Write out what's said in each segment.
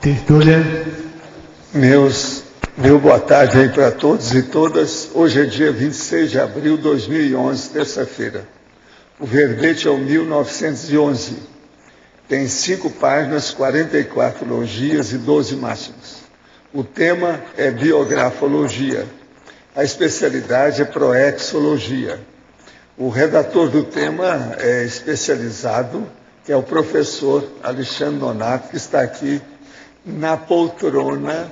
tertúlia. Meu boa tarde aí para todos e todas. Hoje é dia 26 de abril de 2011, terça-feira. O verbete é o 1911. Tem 5 páginas, 44 logias e 12 máximas. O tema é biografologia. A especialidade é proexologia. O redator do tema é especializado, que é o professor Alexandre Donato, que está aqui na poltrona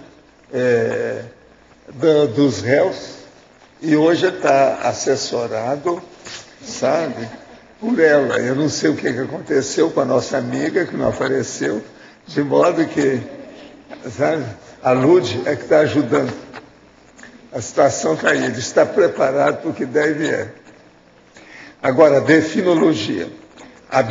dos réus, e hoje está assessorado, sabe, por ela. Eu não sei o que aconteceu com a nossa amiga, que não apareceu, de modo que, sabe, a Lud é que está ajudando. A situação está aí, ele está preparado para o que deve é. Agora, definologia. A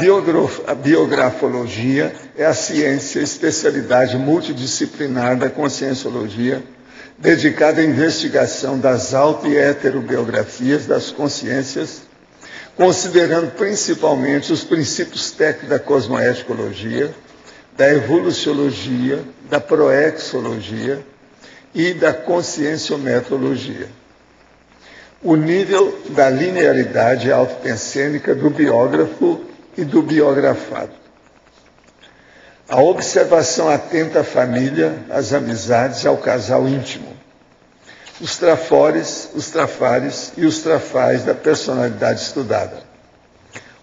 biografologia é a ciência, especialidade multidisciplinar da conscienciologia, dedicada à investigação das auto- e heterobiografias das consciências, considerando principalmente os princípios técnicos da cosmoeticologia, da evoluciologia, da proexologia e da conscienciometrologia. O nível da linearidade autopensênica do biógrafo e do biografado. A observação atenta à família, às amizades e ao casal íntimo. Os trafores, os trafares e os trafais da personalidade estudada.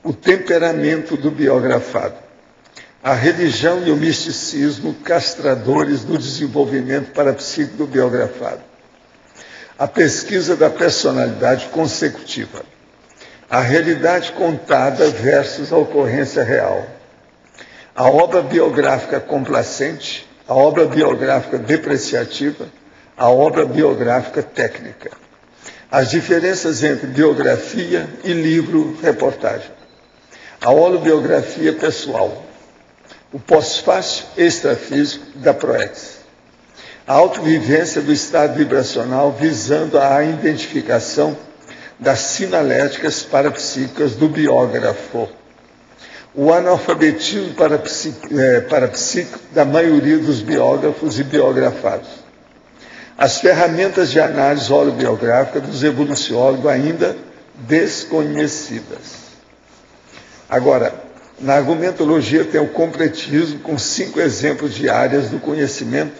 O temperamento do biografado. A religião e o misticismo castradores do desenvolvimento parapsíquico do biografado. A pesquisa da personalidade consecutiva. A realidade contada versus a ocorrência real. A obra biográfica complacente, a obra biográfica depreciativa, a obra biográfica técnica. As diferenças entre biografia e livro-reportagem. A holobiografia pessoal. O pós-fácil extrafísico da proex. A autovivência do estado vibracional visando a identificação das sinaléticas parapsíquicas do biógrafo. O analfabetismo parapsíquico da maioria dos biógrafos e biografados. As ferramentas de análise holobiográfica dos evoluciólogos ainda desconhecidas. Agora, na argumentologia tem o completismo com 5 exemplos de áreas do conhecimento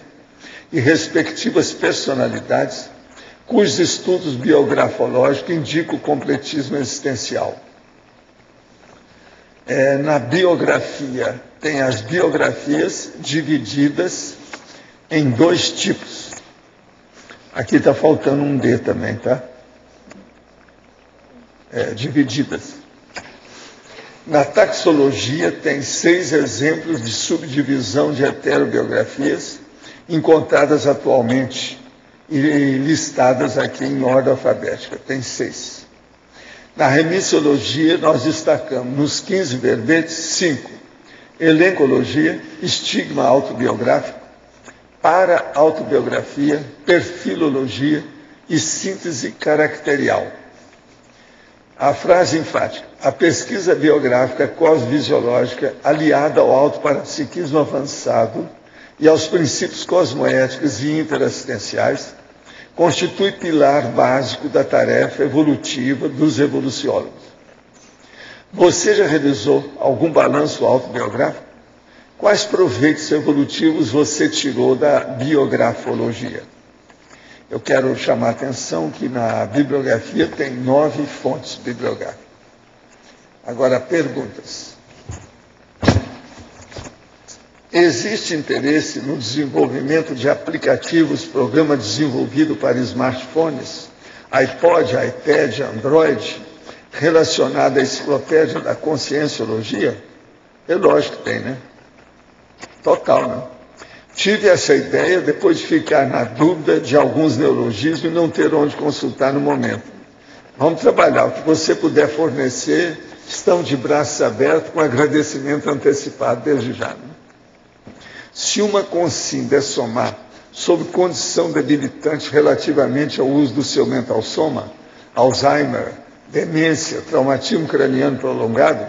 e respectivas personalidades, cujos estudos biografológicos indicam o completismo existencial. Na biografia, tem as biografias divididas em 2 tipos. Aqui está faltando um D também, tá? Divididas. Na taxologia, tem 6 exemplos de subdivisão de heterobiografias encontradas atualmente e listadas aqui em ordem alfabética. Tem 6. Na remissiologia, nós destacamos nos 15 verbetes 5. Elencologia, estigma autobiográfico, para-autobiografia, perfilologia e síntese caracterial. A frase enfática. A pesquisa biográfica cosmofisiológica aliada ao autoparapsiquismo avançado e aos princípios cosmoéticos e interassistenciais, constitui pilar básico da tarefa evolutiva dos evoluciólogos. Você já realizou algum balanço autobiográfico? Quais proveitos evolutivos você tirou da biografologia? Eu quero chamar a atenção que na bibliografia tem 9 fontes bibliográficas. Agora, perguntas. Existe interesse no desenvolvimento de aplicativos, programa desenvolvido para smartphones, iPod, iPad, Android, relacionado à enciclopédia da conscienciologia? É lógico que tem, né? Total, né? Tive essa ideia depois de ficar na dúvida de alguns neologismos e não ter onde consultar no momento. Vamos trabalhar. O que você puder fornecer, estão de braços abertos, com agradecimento antecipado desde já, né? Se uma consim dessomar sob condição debilitante relativamente ao uso do seu mental soma, Alzheimer, demência, traumatismo craniano prolongado,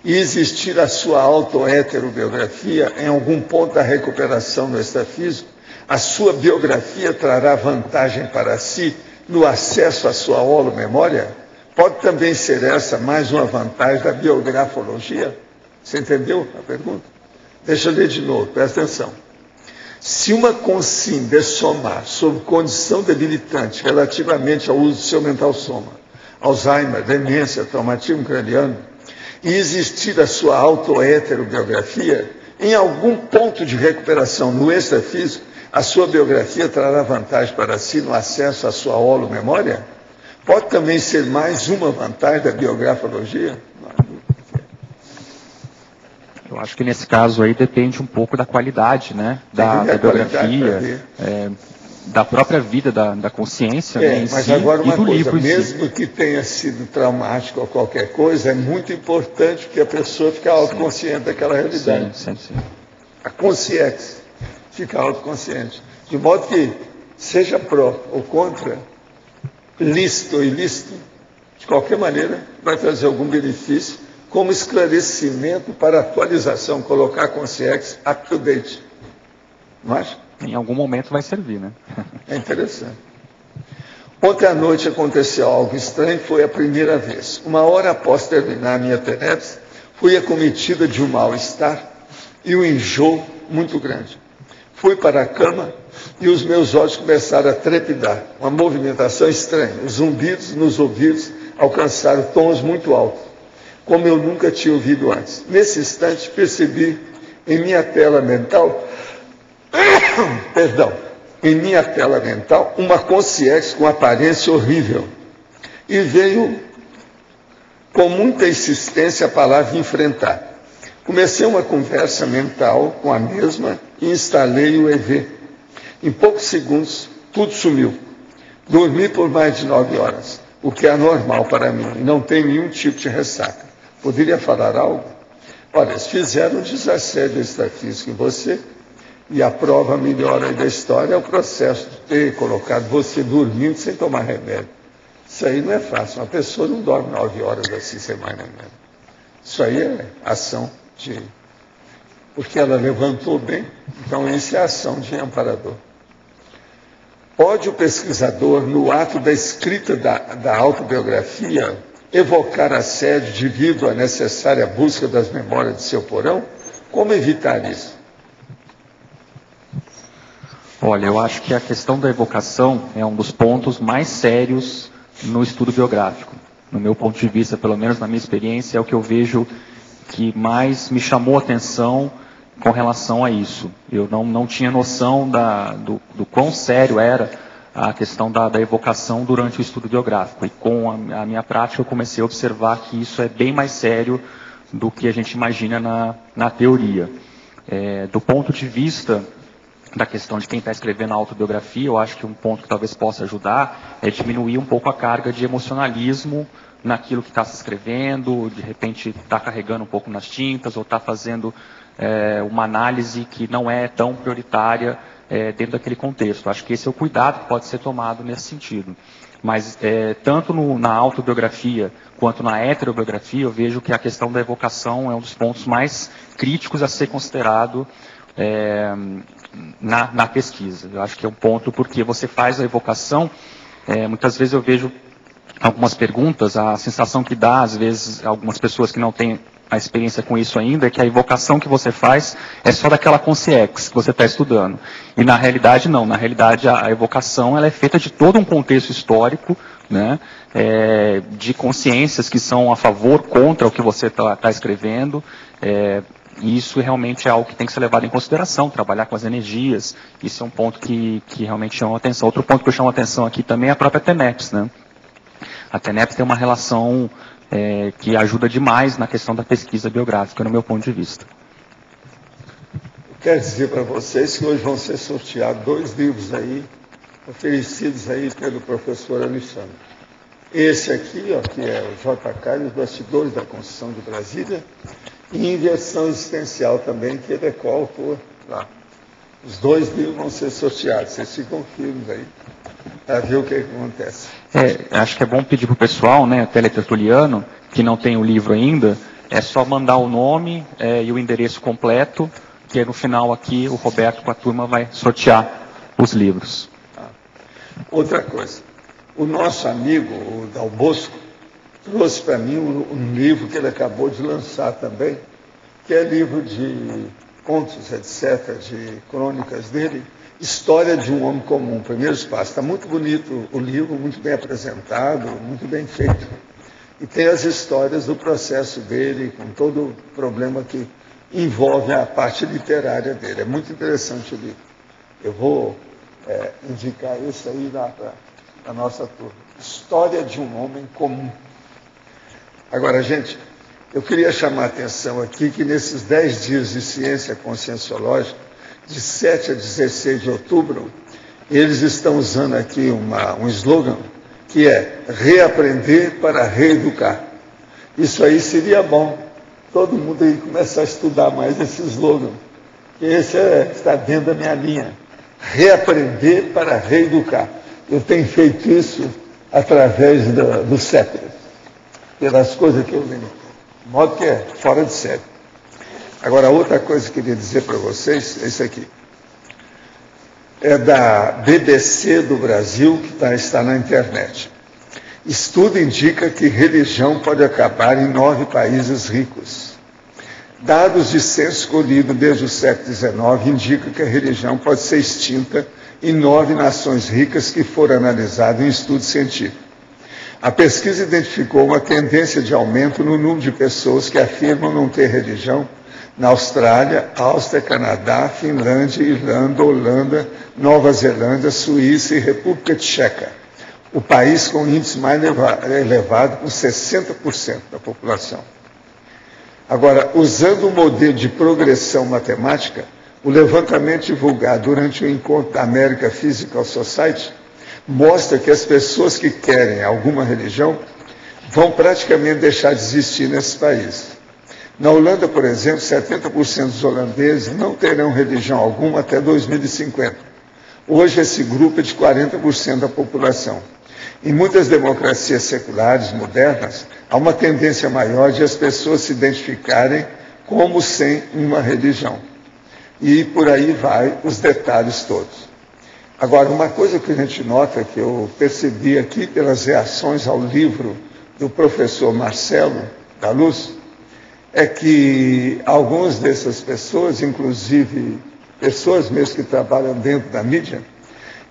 e existir a sua autoheterobiografia em algum ponto da recuperação no extrafísico, a sua biografia trará vantagem para si no acesso à sua holomemória? Pode também ser essa mais uma vantagem da biografologia? Você entendeu a pergunta? Deixa eu ler de novo, presta atenção. Se uma consim dessomar sob condição debilitante relativamente ao uso do seu mental soma, Alzheimer, demência, traumatismo craniano, e existir a sua autoheterobiografia, em algum ponto de recuperação no extrafísico, a sua biografia trará vantagem para si no acesso à sua holomemória? Pode também ser mais uma vantagem da biografologia? Eu acho que nesse caso aí depende um pouco da qualidade, né, da biografia, da própria vida, da consciência, né, em mas si, agora uma e do coisa, livro em mesmo si. que tenha sido traumático ou qualquer coisa, é muito importante que a pessoa fique autoconsciente daquela realidade. Sim. A consciência fica autoconsciente. De modo que, seja pró ou contra, lícito ou ilícito, de qualquer maneira, vai trazer algum benefício, como esclarecimento para atualização, colocar a consciência up to date. Não acha? Em algum momento vai servir, né? É interessante. Ontem à noite aconteceu algo estranho, foi a primeira vez. Uma hora após terminar a minha TENEPS, fui acometida de um mal-estar e um enjoo muito grande. Fui para a cama e os meus olhos começaram a trepidar. Uma movimentação estranha. Os zumbidos nos ouvidos alcançaram tons muito altos, como eu nunca tinha ouvido antes. Nesse instante, percebi em minha tela mental, uma consciência com aparência horrível. E veio com muita insistência a palavra enfrentar. Comecei uma conversa mental com a mesma e instalei o EV. Em poucos segundos, tudo sumiu. Dormi por mais de 9 horas, o que é anormal para mim, e não tem nenhum tipo de ressaca. Poderia falar algo? Olha, eles fizeram um desassédio extrafísico em você, e a prova melhor aí da história é o processo de ter colocado você dormindo sem tomar remédio. Isso aí não é fácil. Uma pessoa não dorme 9 horas assim sem mais remédio. Isso aí é ação de... Porque ela levantou bem, então isso é ação de amparador. Pode o pesquisador, no ato da escrita da autobiografia, evocar assédio devido à necessária busca das memórias de seu porão? Como evitar isso? Olha, eu acho que a questão da evocação é um dos pontos mais sérios no estudo biográfico. No meu ponto de vista, pelo menos na minha experiência, é o que eu vejo que mais me chamou a atenção com relação a isso. Eu não tinha noção do quão sério era a questão da evocação durante o estudo biográfico. E com a minha prática eu comecei a observar que isso é bem mais sério do que a gente imagina na teoria. Do ponto de vista da questão de quem está escrevendo a autobiografia, eu acho que um ponto que talvez possa ajudar é diminuir um pouco a carga de emocionalismo naquilo que está se escrevendo, de repente está carregando um pouco nas tintas, ou está fazendo uma análise que não é tão prioritária dentro daquele contexto. Acho que esse é o cuidado que pode ser tomado nesse sentido. Mas tanto na autobiografia quanto na heterobiografia, eu vejo que a questão da evocação é um dos pontos mais críticos a ser considerado na pesquisa. Eu acho que é um ponto porque você faz a evocação, muitas vezes eu vejo algumas perguntas, a sensação que dá, às vezes, algumas pessoas que não têm a experiência com isso ainda, é que a evocação que você faz é só daquela consciência que você está estudando. E na realidade não, na realidade a evocação ela é feita de todo um contexto histórico, né, de consciências que são a favor, contra o que você está escrevendo, e isso realmente é algo que tem que ser levado em consideração, trabalhar com as energias, isso é um ponto que realmente chama a atenção. Outro ponto que eu chamo a atenção aqui também é a própria TENEPS, né? A TENEPS tem uma relação que ajuda demais na questão da pesquisa biográfica, no meu ponto de vista. Quero dizer para vocês que hoje vão ser sorteados 2 livros aí, oferecidos aí pelo professor Alexandre. Esse aqui, ó, que é o JK, os bastidores da Constituição de Brasília, e Inversão Existencial também, que ele é coautor lá. Os 2 livros vão ser sorteados, vocês ficam firmes aí, para ver o que acontece. Acho que é bom pedir para o pessoal, né, teletertuliano, que não tem o livro ainda, É só mandar o nome e o endereço completo, que no final aqui o Roberto com a turma vai sortear os livros. Outra coisa, o nosso amigo, o Dal Bosco, trouxe para mim um livro que ele acabou de lançar também, que é livro de contos, etc., de crônicas dele, História de um Homem Comum, Primeiros Passos. Está muito bonito o livro, muito bem apresentado, muito bem feito. E tem as histórias do processo dele, com todo o problema que envolve a parte literária dele. É muito interessante o livro. Eu vou indicar esse aí para a nossa turma. História de um Homem Comum. Agora, gente, eu queria chamar a atenção aqui que nesses 10 dias de ciência conscienciológica, de 7 a 16 de outubro, eles estão usando aqui um slogan que é reaprender para reeducar. Isso aí seria bom. Todo mundo aí começar a estudar mais esse slogan, que esse está dentro da minha linha. Reaprender para reeducar. Eu tenho feito isso através do século, pelas coisas que eu lembro. De modo que é fora de série. Agora, outra coisa que eu queria dizer para vocês é isso aqui. É da BBC do Brasil, que está na internet. Estudo indica que religião pode acabar em 9 países ricos. Dados de censo colhido desde o século XIX indicam que a religião pode ser extinta em 9 nações ricas que foram analisadas em estudo científico. A pesquisa identificou uma tendência de aumento no número de pessoas que afirmam não ter religião na Austrália, Áustria, Canadá, Finlândia, Irlanda, Holanda, Nova Zelândia, Suíça e República Tcheca. O país com o índice mais elevado, com 60% da população. Agora, usando o modelo de progressão matemática, o levantamento divulgado durante o encontro da American Physical Society mostra que as pessoas que querem alguma religião vão praticamente deixar de existir nesse país. Na Holanda, por exemplo, 70% dos holandeses não terão religião alguma até 2050. Hoje, esse grupo é de 40% da população. Em muitas democracias seculares modernas, há uma tendência maior de as pessoas se identificarem como sem uma religião. E por aí vai os detalhes todos. Agora, uma coisa que a gente nota, que eu percebi aqui pelas reações ao livro do professor Marcelo da Luz, é que algumas dessas pessoas, inclusive pessoas mesmo que trabalham dentro da mídia,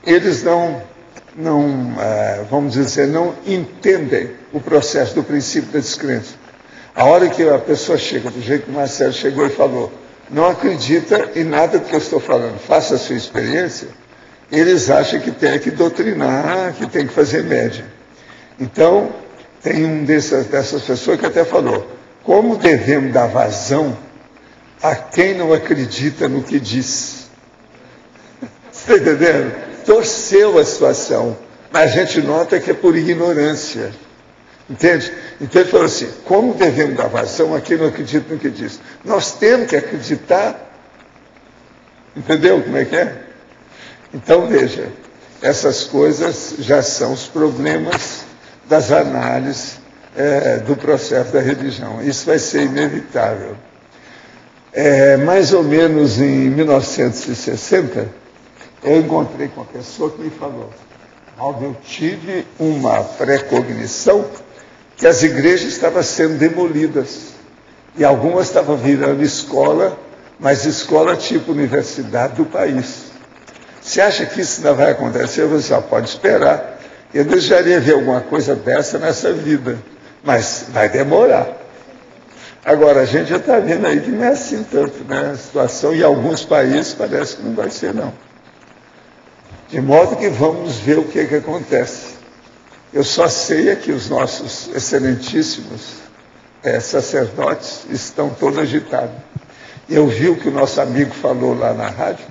eles não entendem o processo do princípio da descrença. A hora que a pessoa chega, do jeito que o Marcelo chegou e falou, não acredita em nada do que eu estou falando, faça a sua experiência, eles acham que tem que doutrinar, que tem que fazer média. Então, tem dessas pessoas que até falou, como devemos dar vazão a quem não acredita no que diz? Você está entendendo? Torceu a situação, mas a gente nota que é por ignorância. Entende? Então ele falou assim, como devemos dar vazão a quem não acredita no que diz? Nós temos que acreditar. Entendeu como é que é? Então veja, essas coisas já são os problemas das análises do processo da religião. Isso vai ser inevitável. Mais ou menos em 1960, eu encontrei com uma pessoa que me falou, Aldo, eu tive uma precognição que as igrejas estavam sendo demolidas e algumas estavam virando escola, mas escola tipo universidade do país. Você acha que isso não vai acontecer? Você pode esperar. Eu desejaria ver alguma coisa dessa nessa vida, mas vai demorar. Agora, a gente já está vendo aí que não é assim tanto, né? A situação em alguns países parece que não vai ser, não. De modo que vamos ver o que acontece. Eu só sei é que os nossos excelentíssimos sacerdotes estão todos agitados. Eu vi o que o nosso amigo falou lá na rádio.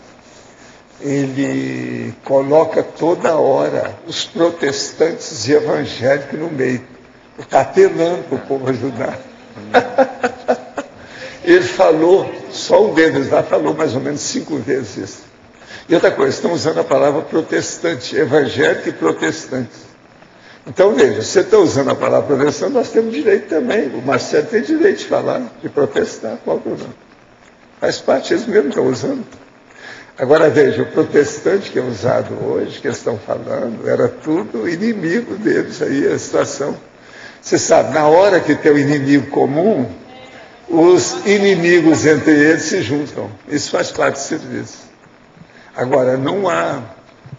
Ele coloca toda hora os protestantes e evangélicos no meio. Está apelando para o povo ajudar. Ele falou, só um deles lá falou mais ou menos 5 vezes isso. E outra coisa, estão usando a palavra protestante, evangélico e protestante. Então, veja, você está usando a palavra proteção, nós temos direito também. O Marcelo tem direito de falar, de protestar. Qual o problema? Faz parte, eles mesmos estão usando. Agora, veja, o protestante que é usado hoje, que eles estão falando, era tudo inimigo deles aí, a situação. Você sabe, na hora que tem o inimigo comum, os inimigos entre eles se juntam. Isso faz parte do serviço. Agora, não há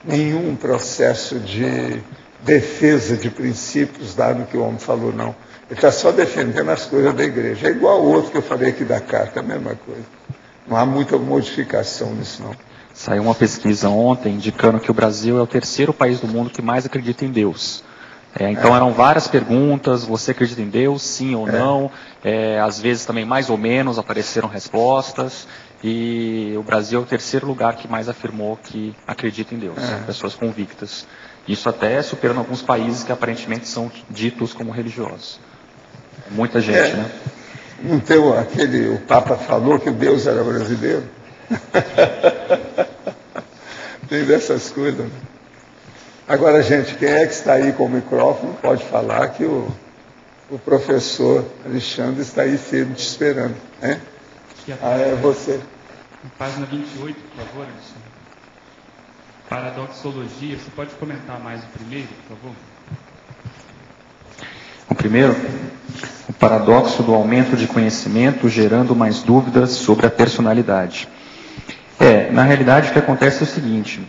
nenhum processo de defesa de princípios, dado que o homem falou, não. Ele está só defendendo as coisas da igreja. É igual ao outro que eu falei aqui da carta, a mesma coisa. Não há muita modificação nisso, não. Saiu uma pesquisa ontem indicando que o Brasil é o terceiro país do mundo que mais acredita em Deus. Então eram várias perguntas, você acredita em Deus, sim ou não? Às vezes também mais ou menos apareceram respostas. E o Brasil é o terceiro lugar que mais afirmou que acredita em Deus, pessoas convictas. Isso até superando alguns países que aparentemente são ditos como religiosos. Muita gente, né? Não tem o Papa falou que Deus era brasileiro? Tem dessas coisas. Né? Agora, gente, quem é que está aí com o microfone pode falar que o professor Alexandre está aí firme te esperando. Né? É você. Página 28, por favor, Alexandre. Paradoxologia, você pode comentar mais o primeiro, por favor? O primeiro, o paradoxo do aumento de conhecimento gerando mais dúvidas sobre a personalidade. Na realidade o que acontece é o seguinte,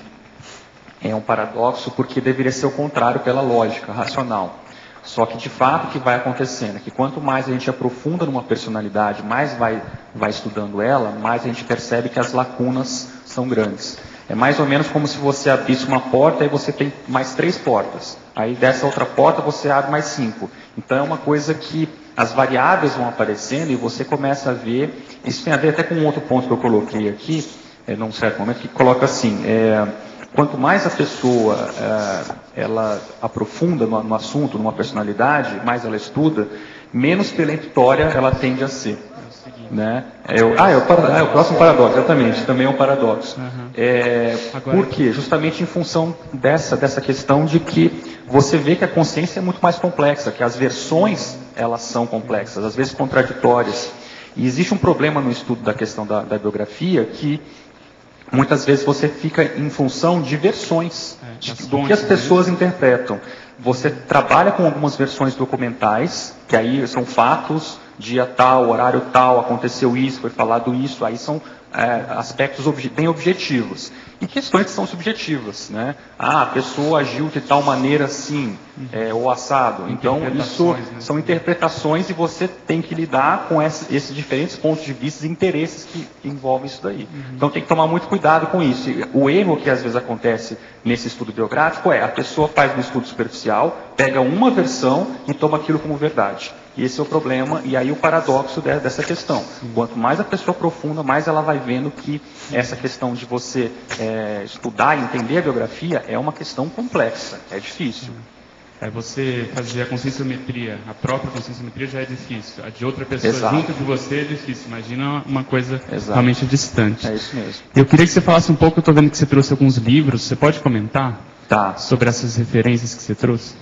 é um paradoxo porque deveria ser o contrário pela lógica racional. Só que de fato o que vai acontecendo é que quanto mais a gente aprofunda numa personalidade, mais vai estudando ela, mais a gente percebe que as lacunas são grandes. É mais ou menos como se você abrisse uma porta e você tem mais 3 portas. Aí dessa outra porta você abre mais 5. Então é uma coisa que as variáveis vão aparecendo e você começa a ver. Isso tem a ver até com um outro ponto que eu coloquei aqui, num certo momento, que coloca assim, quanto mais a pessoa ela aprofunda no assunto, numa personalidade, mais ela estuda, menos peremptória ela tende a ser. Né? O próximo paradoxo, exatamente, também é um paradoxo. Por quê? Justamente em função dessa questão de que você vê que a consciência é muito mais complexa, que as versões elas são complexas, às vezes contraditórias. E existe um problema no estudo da questão da biografia que muitas vezes você fica em função de versões, do que as pessoas interpretam. Você trabalha com algumas versões documentais, que aí são fatos, dia tal, horário tal, aconteceu isso, foi falado isso, aí são aspectos bem objetivos. E questões que são subjetivas, né? A pessoa agiu de tal maneira assim, ou assado. Então, isso são interpretações e você tem que lidar com esses diferentes pontos de vista e interesses que envolvem isso daí. Então, tem que tomar muito cuidado com isso. E o erro que às vezes acontece nesse estudo biográfico a pessoa faz um estudo superficial, pega uma versão e toma aquilo como verdade. E esse é o problema, e aí o paradoxo dessa questão. Quanto mais a pessoa aprofunda, mais ela vai vendo que essa questão de você estudar e entender a biografia é uma questão complexa, é difícil. Você fazer a conscienciometria, a própria conscienciometria já é difícil. A de outra pessoa junto de você é difícil. Imagina uma coisa realmente distante. É isso mesmo. Eu queria que você falasse um pouco, eu estou vendo que você trouxe alguns livros, você pode comentar sobre essas referências que você trouxe?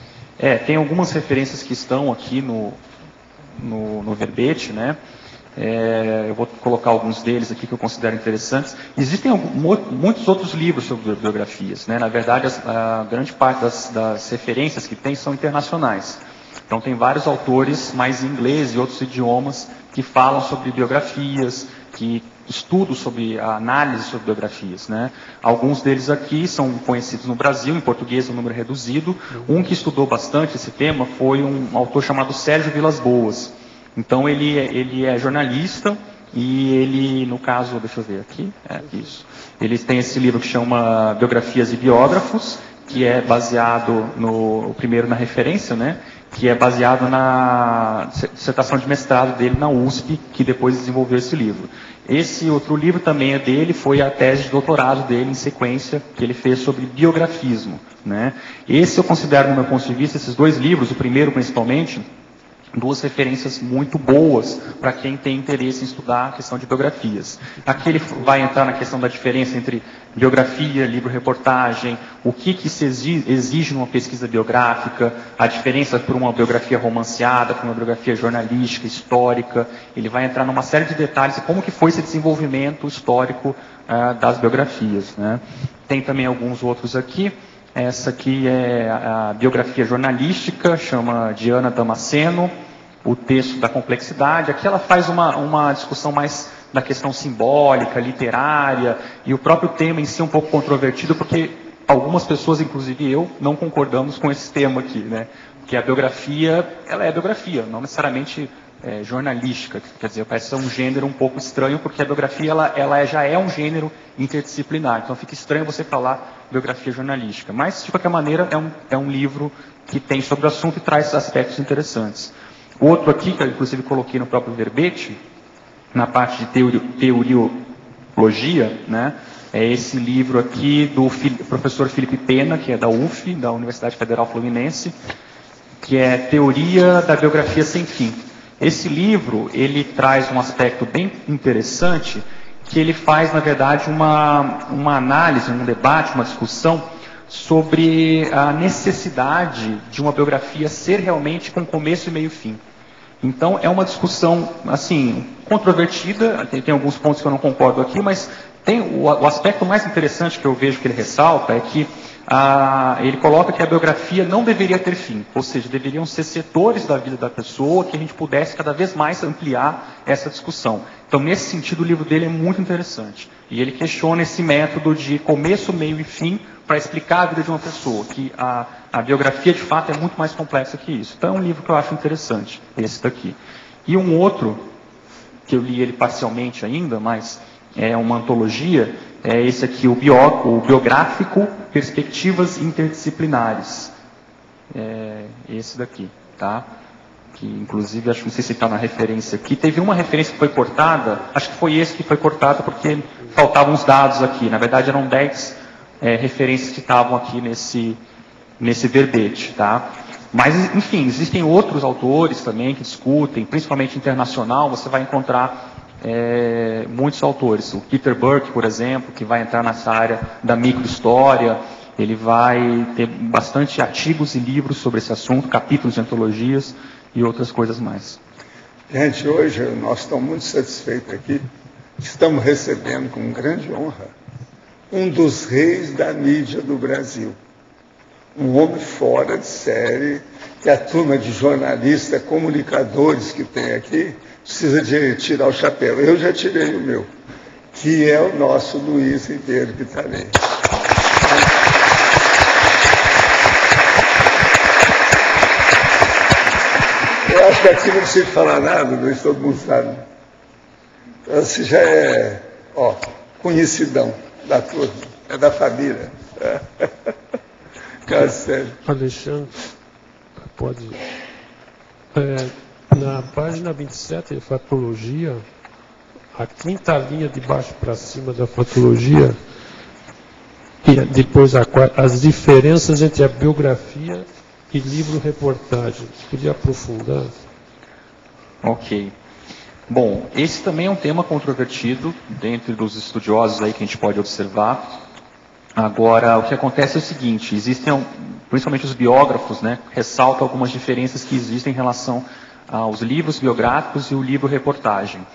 Tem algumas referências que estão aqui no verbete, né? Eu vou colocar alguns deles aqui que eu considero interessantes. Existem muitos outros livros sobre biografias, né? Na verdade, a grande parte das referências que tem são internacionais. Então, tem vários autores, mais em inglês e outros idiomas, que falam sobre biografias, que estudam sobre a análise sobre biografias, né? Alguns deles aqui são conhecidos no Brasil, em português um número reduzido. Um que estudou bastante esse tema foi um autor chamado Sérgio Vilas Boas. Então ele é jornalista e ele, no caso, deixa eu ver aqui, ele tem esse livro que chama Biografias e Biógrafos, que é baseado primeiro na referência, né? Que é baseado na dissertação de mestrado dele na USP, que depois desenvolveu esse livro. Esse outro livro também é dele, foi a tese de doutorado dele em sequência, que ele fez sobre biografismo, né? Esse eu considero, no meu ponto de vista, esses 2 livros, o primeiro principalmente, duas referências muito boas para quem tem interesse em estudar a questão de biografias. Aqui ele vai entrar na questão da diferença entre biografia, livro-reportagem, o que se exige numa pesquisa biográfica, a diferença por uma biografia romanceada, por uma biografia jornalística, histórica. Ele vai entrar numa série de detalhes de como que foi esse desenvolvimento histórico das biografias, né? Tem também alguns outros aqui. Essa aqui é a biografia jornalística, chama Diana Damasceno, o texto da complexidade. Aqui ela faz uma discussão mais da questão simbólica, literária, e o próprio tema em si é um pouco controvertido, porque algumas pessoas, inclusive eu, não concordamos com esse tema aqui, né? Porque a biografia, ela é biografia, não necessariamente jornalística, quer dizer, parece ser um gênero um pouco estranho, porque a biografia ela já é um gênero interdisciplinar, então fica estranho você falar biografia jornalística, mas de qualquer maneira é um livro que tem sobre o assunto e traz aspectos interessantes. O outro aqui, que eu inclusive coloquei no próprio verbete, na parte de teoriologia, né, é esse livro aqui do professor Felipe Pena, que é da UF, da Universidade Federal Fluminense, que é Teoria da Biografia Sem Fim. Esse livro, ele traz um aspecto bem interessante, que ele faz, na verdade, uma análise, um debate, uma discussão sobre a necessidade de uma biografia ser realmente com começo e meio e fim. Então, é uma discussão, assim, controvertida, tem alguns pontos que eu não concordo aqui, mas tem o aspecto mais interessante que eu vejo que ele ressalta é que ele coloca que a biografia não deveria ter fim, ou seja, deveriam ser setores da vida da pessoa que a gente pudesse cada vez mais ampliar essa discussão. Então, nesse sentido, o livro dele é muito interessante. E ele questiona esse método de começo, meio e fim para explicar a vida de uma pessoa, que a biografia, de fato, é muito mais complexa que isso. Então, é um livro que eu acho interessante, esse daqui. E um outro, que eu li ele parcialmente ainda, mas é uma antologia, é esse aqui, o biográfico Perspectivas Interdisciplinares. É esse daqui, tá? Que inclusive, não sei se está na referência aqui, teve uma referência que foi cortada, acho que foi esse que foi cortado porque faltavam os dados aqui, na verdade eram 10 referências que estavam aqui nesse verbete, tá? Mas, enfim, existem outros autores também que discutem, principalmente internacional, você vai encontrar muitos autores. O Peter Burke, por exemplo, que vai entrar nessa área da microhistória, ele vai ter bastante artigos e livros sobre esse assunto, capítulos de antologias e outras coisas mais. Gente, hoje nós estamos muito satisfeitos aqui. Estamos recebendo com grande honra um dos reis da mídia do Brasil. Um homem fora de série, que a turma de jornalistas, comunicadores que tem aqui, precisa de tirar o chapéu. Eu já tirei o meu, que é o nosso Luiz Ribeiro Pitarém. Eu acho que aqui não precisa falar nada, Luiz, todo mundo sabe. Então, assim, já é conhecidão da turma, é da família. Cara, sério. Alexandre, pode... na página 27, de fatologia, a quinta linha de baixo para cima da fatologia, e depois as diferenças entre a biografia e livro-reportagem. Podia aprofundar? Ok. Bom, esse também é um tema controvertido dentro dos estudiosos aí que a gente pode observar. Agora, o que acontece é o seguinte, existem, principalmente os biógrafos, né, ressaltam algumas diferenças que existem em relação aos livros biográficos e o livro-reportagem.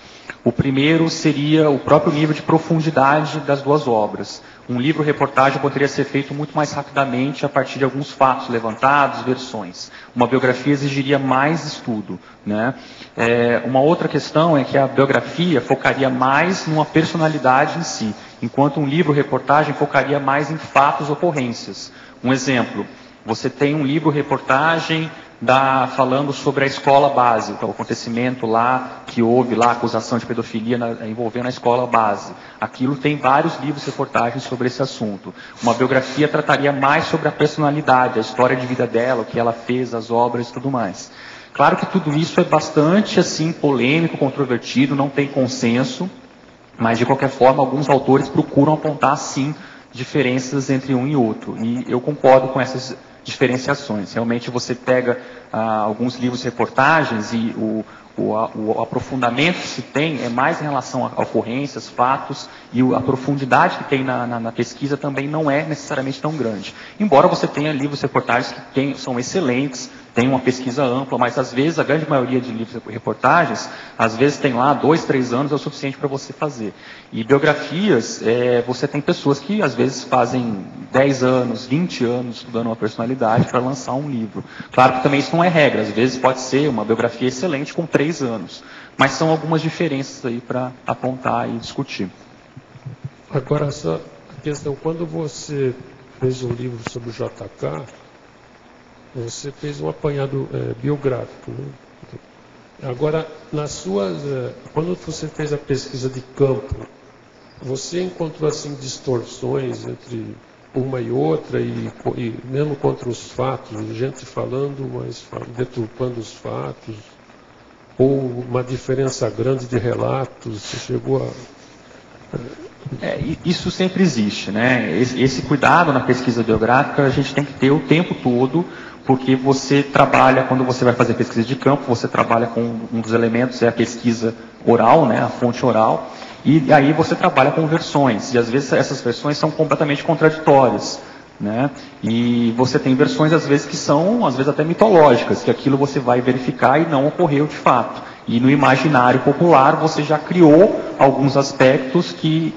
O primeiro seria o próprio nível de profundidade das duas obras. Um livro-reportagem poderia ser feito muito mais rapidamente a partir de alguns fatos levantados, versões. Uma biografia exigiria mais estudo, né? Uma outra questão é que a biografia focaria mais numa personalidade em si, enquanto um livro-reportagem focaria mais em fatos, ocorrências. Um exemplo, você tem um livro-reportagem falando sobre a escola base, o acontecimento lá, que houve lá, acusação de pedofilia envolvendo a escola base. Aquilo tem vários livros e reportagens sobre esse assunto. Uma biografia trataria mais sobre a personalidade, a história de vida dela, o que ela fez, as obras e tudo mais. Claro que tudo isso é bastante assim, polêmico, controvertido, não tem consenso, mas de qualquer forma alguns autores procuram apontar sim diferenças entre um e outro. E eu concordo com essas diferenciações. Realmente você pega alguns livros de reportagens e o aprofundamento que se tem é mais em relação a ocorrências, fatos, e a profundidade que tem na pesquisa também não é necessariamente tão grande. Embora você tenha livros de reportagens que são excelentes, tem uma pesquisa ampla, mas às vezes, a grande maioria de livros de reportagens, às vezes tem lá 2, 3 anos é o suficiente para você fazer. E biografias, você tem pessoas que às vezes fazem 10 anos, 20 anos estudando uma personalidade para lançar um livro. Claro que também isso não é regra, às vezes pode ser uma biografia excelente com 3 anos. Mas são algumas diferenças aí para apontar e discutir. Agora, essa questão, quando você fez um livro sobre o JK, você fez um apanhado biográfico, né? Agora, quando você fez a pesquisa de campo, você encontrou assim distorções entre uma e outra e mesmo contra os fatos, gente falando, mas deturpando os fatos, ou uma diferença grande de relatos? Você chegou a... Isso sempre existe, né? Esse cuidado na pesquisa biográfica a gente tem que ter o tempo todo, porque você trabalha, quando você vai fazer pesquisa de campo, você trabalha com um dos elementos, é a pesquisa oral, né, a fonte oral, e aí você trabalha com versões, e às vezes essas versões são completamente contraditórias, né? E você tem versões às vezes que são, às vezes até mitológicas, que aquilo você vai verificar e não ocorreu de fato. E no imaginário popular você já criou alguns aspectos que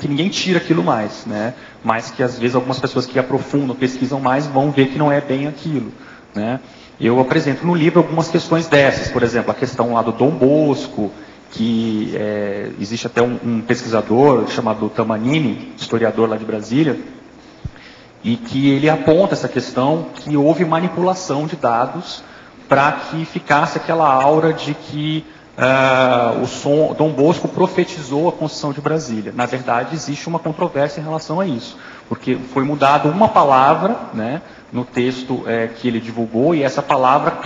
ninguém tira aquilo mais, né? Mas que às vezes algumas pessoas que aprofundam, pesquisam mais, vão ver que não é bem aquilo, né? Eu apresento no livro algumas questões dessas, por exemplo, a questão lá do Dom Bosco, que existe até um pesquisador chamado Tamanini, historiador lá de Brasília, e que ele aponta essa questão que houve manipulação de dados para que ficasse aquela aura de que Dom Bosco profetizou a construção de Brasília. Na verdade, existe uma controvérsia em relação a isso, porque foi mudado uma palavra, né, no texto que ele divulgou, e essa palavra,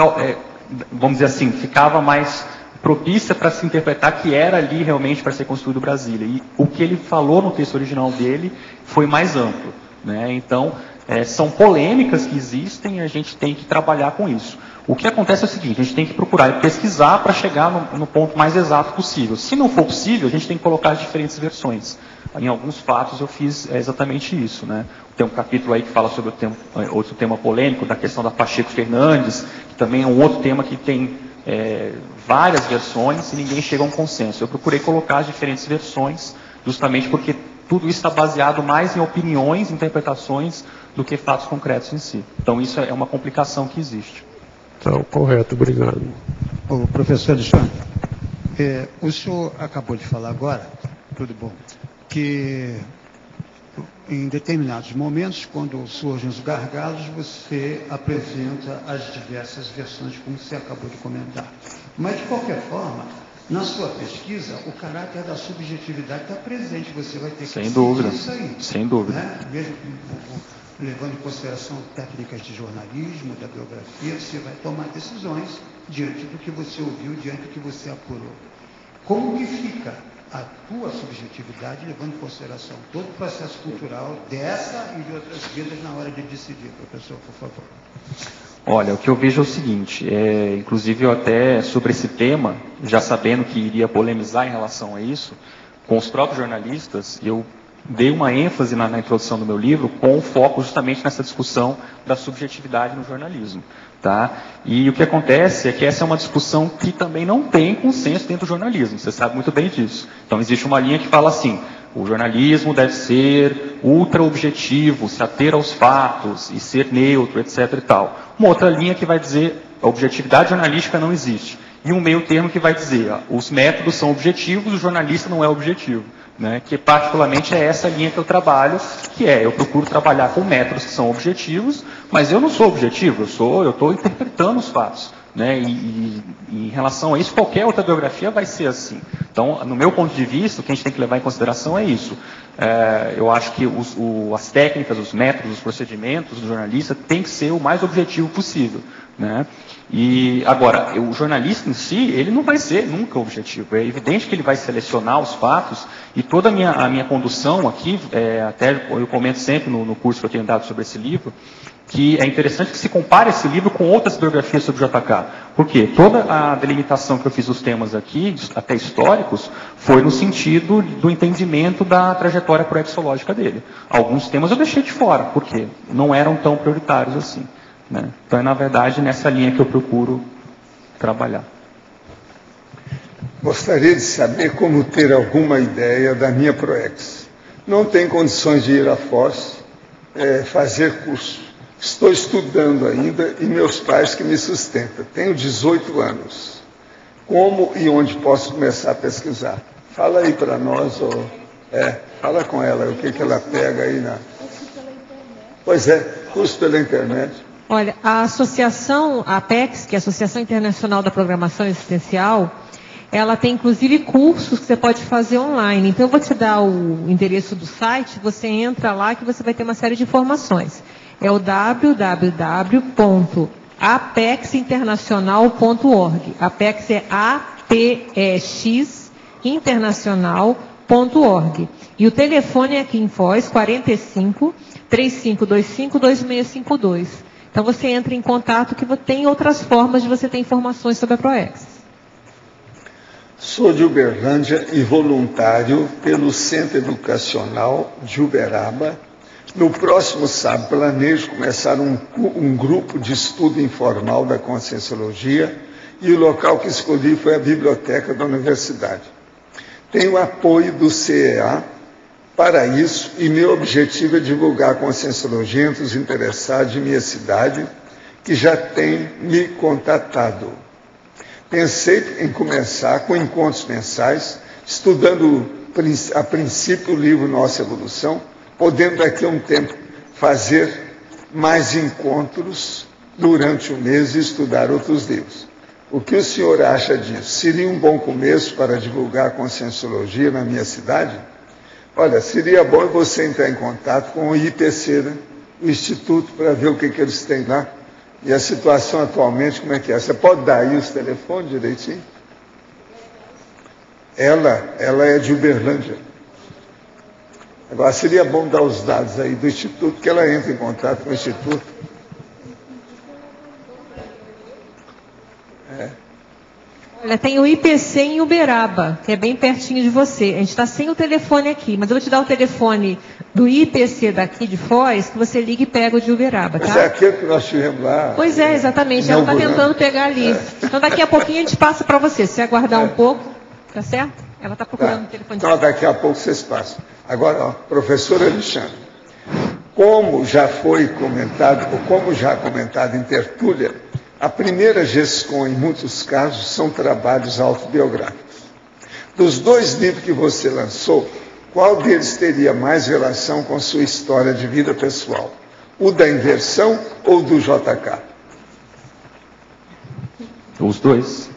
vamos dizer assim, ficava mais propícia para se interpretar que era ali realmente para ser construído Brasília. E o que ele falou no texto original dele foi mais amplo, né? Então, são polêmicas que existem e a gente tem que trabalhar com isso. O que acontece é o seguinte, a gente tem que procurar pesquisar para chegar no ponto mais exato possível. Se não for possível, a gente tem que colocar as diferentes versões. Em alguns fatos eu fiz exatamente isso, né? Tem um capítulo aí que fala sobre outro tema polêmico, da questão da Pacheco Fernandes, que também é um outro tema que tem várias versões e ninguém chega a um consenso. Eu procurei colocar as diferentes versões, justamente porque tudo isso está baseado mais em opiniões, interpretações, do que fatos concretos em si. Então isso é uma complicação que existe. Então, correto, obrigado. O professor Alexandre, o senhor acabou de falar agora, tudo bom, que em determinados momentos, quando surgem os gargalos, você apresenta as diversas versões, como você acabou de comentar. Mas, de qualquer forma, na sua pesquisa, o caráter da subjetividade está presente. Você vai ter que decidir isso aí. Sem dúvida. Né? Mesmo levando em consideração técnicas de jornalismo, da biografia, você vai tomar decisões diante do que você ouviu, diante do que você apurou. Como que fica a tua subjetividade, levando em consideração todo o processo cultural dessa e de outras vidas na hora de decidir, professor, por favor? Olha, o que eu vejo é o seguinte, inclusive eu até sobre esse tema, já sabendo que iria polemizar em relação a isso, com os próprios jornalistas, eu dei uma ênfase na introdução do meu livro com foco justamente nessa discussão da subjetividade no jornalismo. Tá? E o que acontece é que essa é uma discussão que também não tem consenso dentro do jornalismo, você sabe muito bem disso. Então existe uma linha que fala assim, o jornalismo deve ser ultra objetivo, se ater aos fatos e ser neutro, etc. e tal. Uma outra linha que vai dizer a objetividade jornalística não existe. E um meio termo que vai dizer os métodos são objetivos, o jornalista não é objetivo. Né, que particularmente é essa linha que eu trabalho, que eu procuro trabalhar com métodos que são objetivos, mas eu não sou objetivo, eu estou interpretando os fatos. né? E em relação a isso, qualquer outra biografia vai ser assim. Então, no meu ponto de vista, o que a gente tem que levar em consideração é isso. Eu acho que as técnicas, os métodos, os procedimentos do jornalista tem que ser o mais objetivo possível, né? E agora, o jornalista em si, ele não vai ser nunca objetivo. É evidente que ele vai selecionar os fatos, e toda a minha condução aqui, até eu comento sempre no curso que eu tenho dado sobre esse livro, que é interessante que se compare esse livro com outras biografias sobre o JK. Por quê? Toda a delimitação que eu fiz dos temas aqui, até históricos, foi no sentido do entendimento da trajetória proexológica dele. Alguns temas eu deixei de fora, porque não eram tão prioritários assim, né? Então é, na verdade, nessa linha que eu procuro trabalhar. Gostaria de saber como ter alguma ideia da minha Proex. Não tenho condições de ir à Foz fazer curso. Estou estudando ainda e meus pais que me sustentam. Tenho 18 anos. Como e onde posso começar a pesquisar? Fala aí para nós, fala com ela, o que ela pega aí na... Pois é, curso pela internet. Olha, a associação, a APEX, que é a Associação Internacional da Programação Existencial, ela tem inclusive cursos que você pode fazer online. Então eu vou te dar o endereço do site, você entra lá que você vai ter uma série de informações. É o www.apexinternacional.org. APEX é APEX internacional.org. E o telefone é aqui em Foz, 45 3525 2652. Então você entra em contato que tem outras formas de você ter informações sobre a Proex. Sou de Uberlândia e voluntário pelo Centro Educacional de Uberaba. No próximo sábado, planejo começar um grupo de estudo informal da Conscienciologia e o local que escolhi foi a biblioteca da universidade. Tenho apoio do CEA para isso e meu objetivo é divulgar a Conscienciologia entre os interessados de minha cidade, que já tem me contatado. Pensei em começar com encontros mensais, estudando a princípio o livro Nossa Evolução, podendo daqui a um tempo fazer mais encontros durante o mês e estudar outros livros. O que o senhor acha disso? Seria um bom começo para divulgar a Conscienciologia na minha cidade? Olha, seria bom você entrar em contato com o IPC, né? O Instituto, para ver o que eles têm lá. E a situação atualmente, como é que é? Você pode dar aí os telefones direitinho? Ela é de Uberlândia. Agora, seria bom dar os dados aí do Instituto, que ela entra em contato com o Instituto. Olha, tem o IPC em Uberaba, que é bem pertinho de você. A gente está sem o telefone aqui, mas eu vou te dar o telefone do IPC daqui de Foz, que você liga e pega o de Uberaba, tá? Mas é aquele que nós tivemos lá. Pois é, exatamente. Ela está tentando pegar ali. Então, daqui a pouquinho a gente passa para você. Se você aguardar um pouco, tá certo? Ela está procurando o telefone. Então, daqui a pouco vocês passam. Agora, professor Alexandre, como já foi comentado, ou como já comentado em tertúlia, a primeira GESCOM, em muitos casos, são trabalhos autobiográficos. Dos 2 livros que você lançou, qual deles teria mais relação com sua história de vida pessoal? O da inversão ou do JK? Os dois.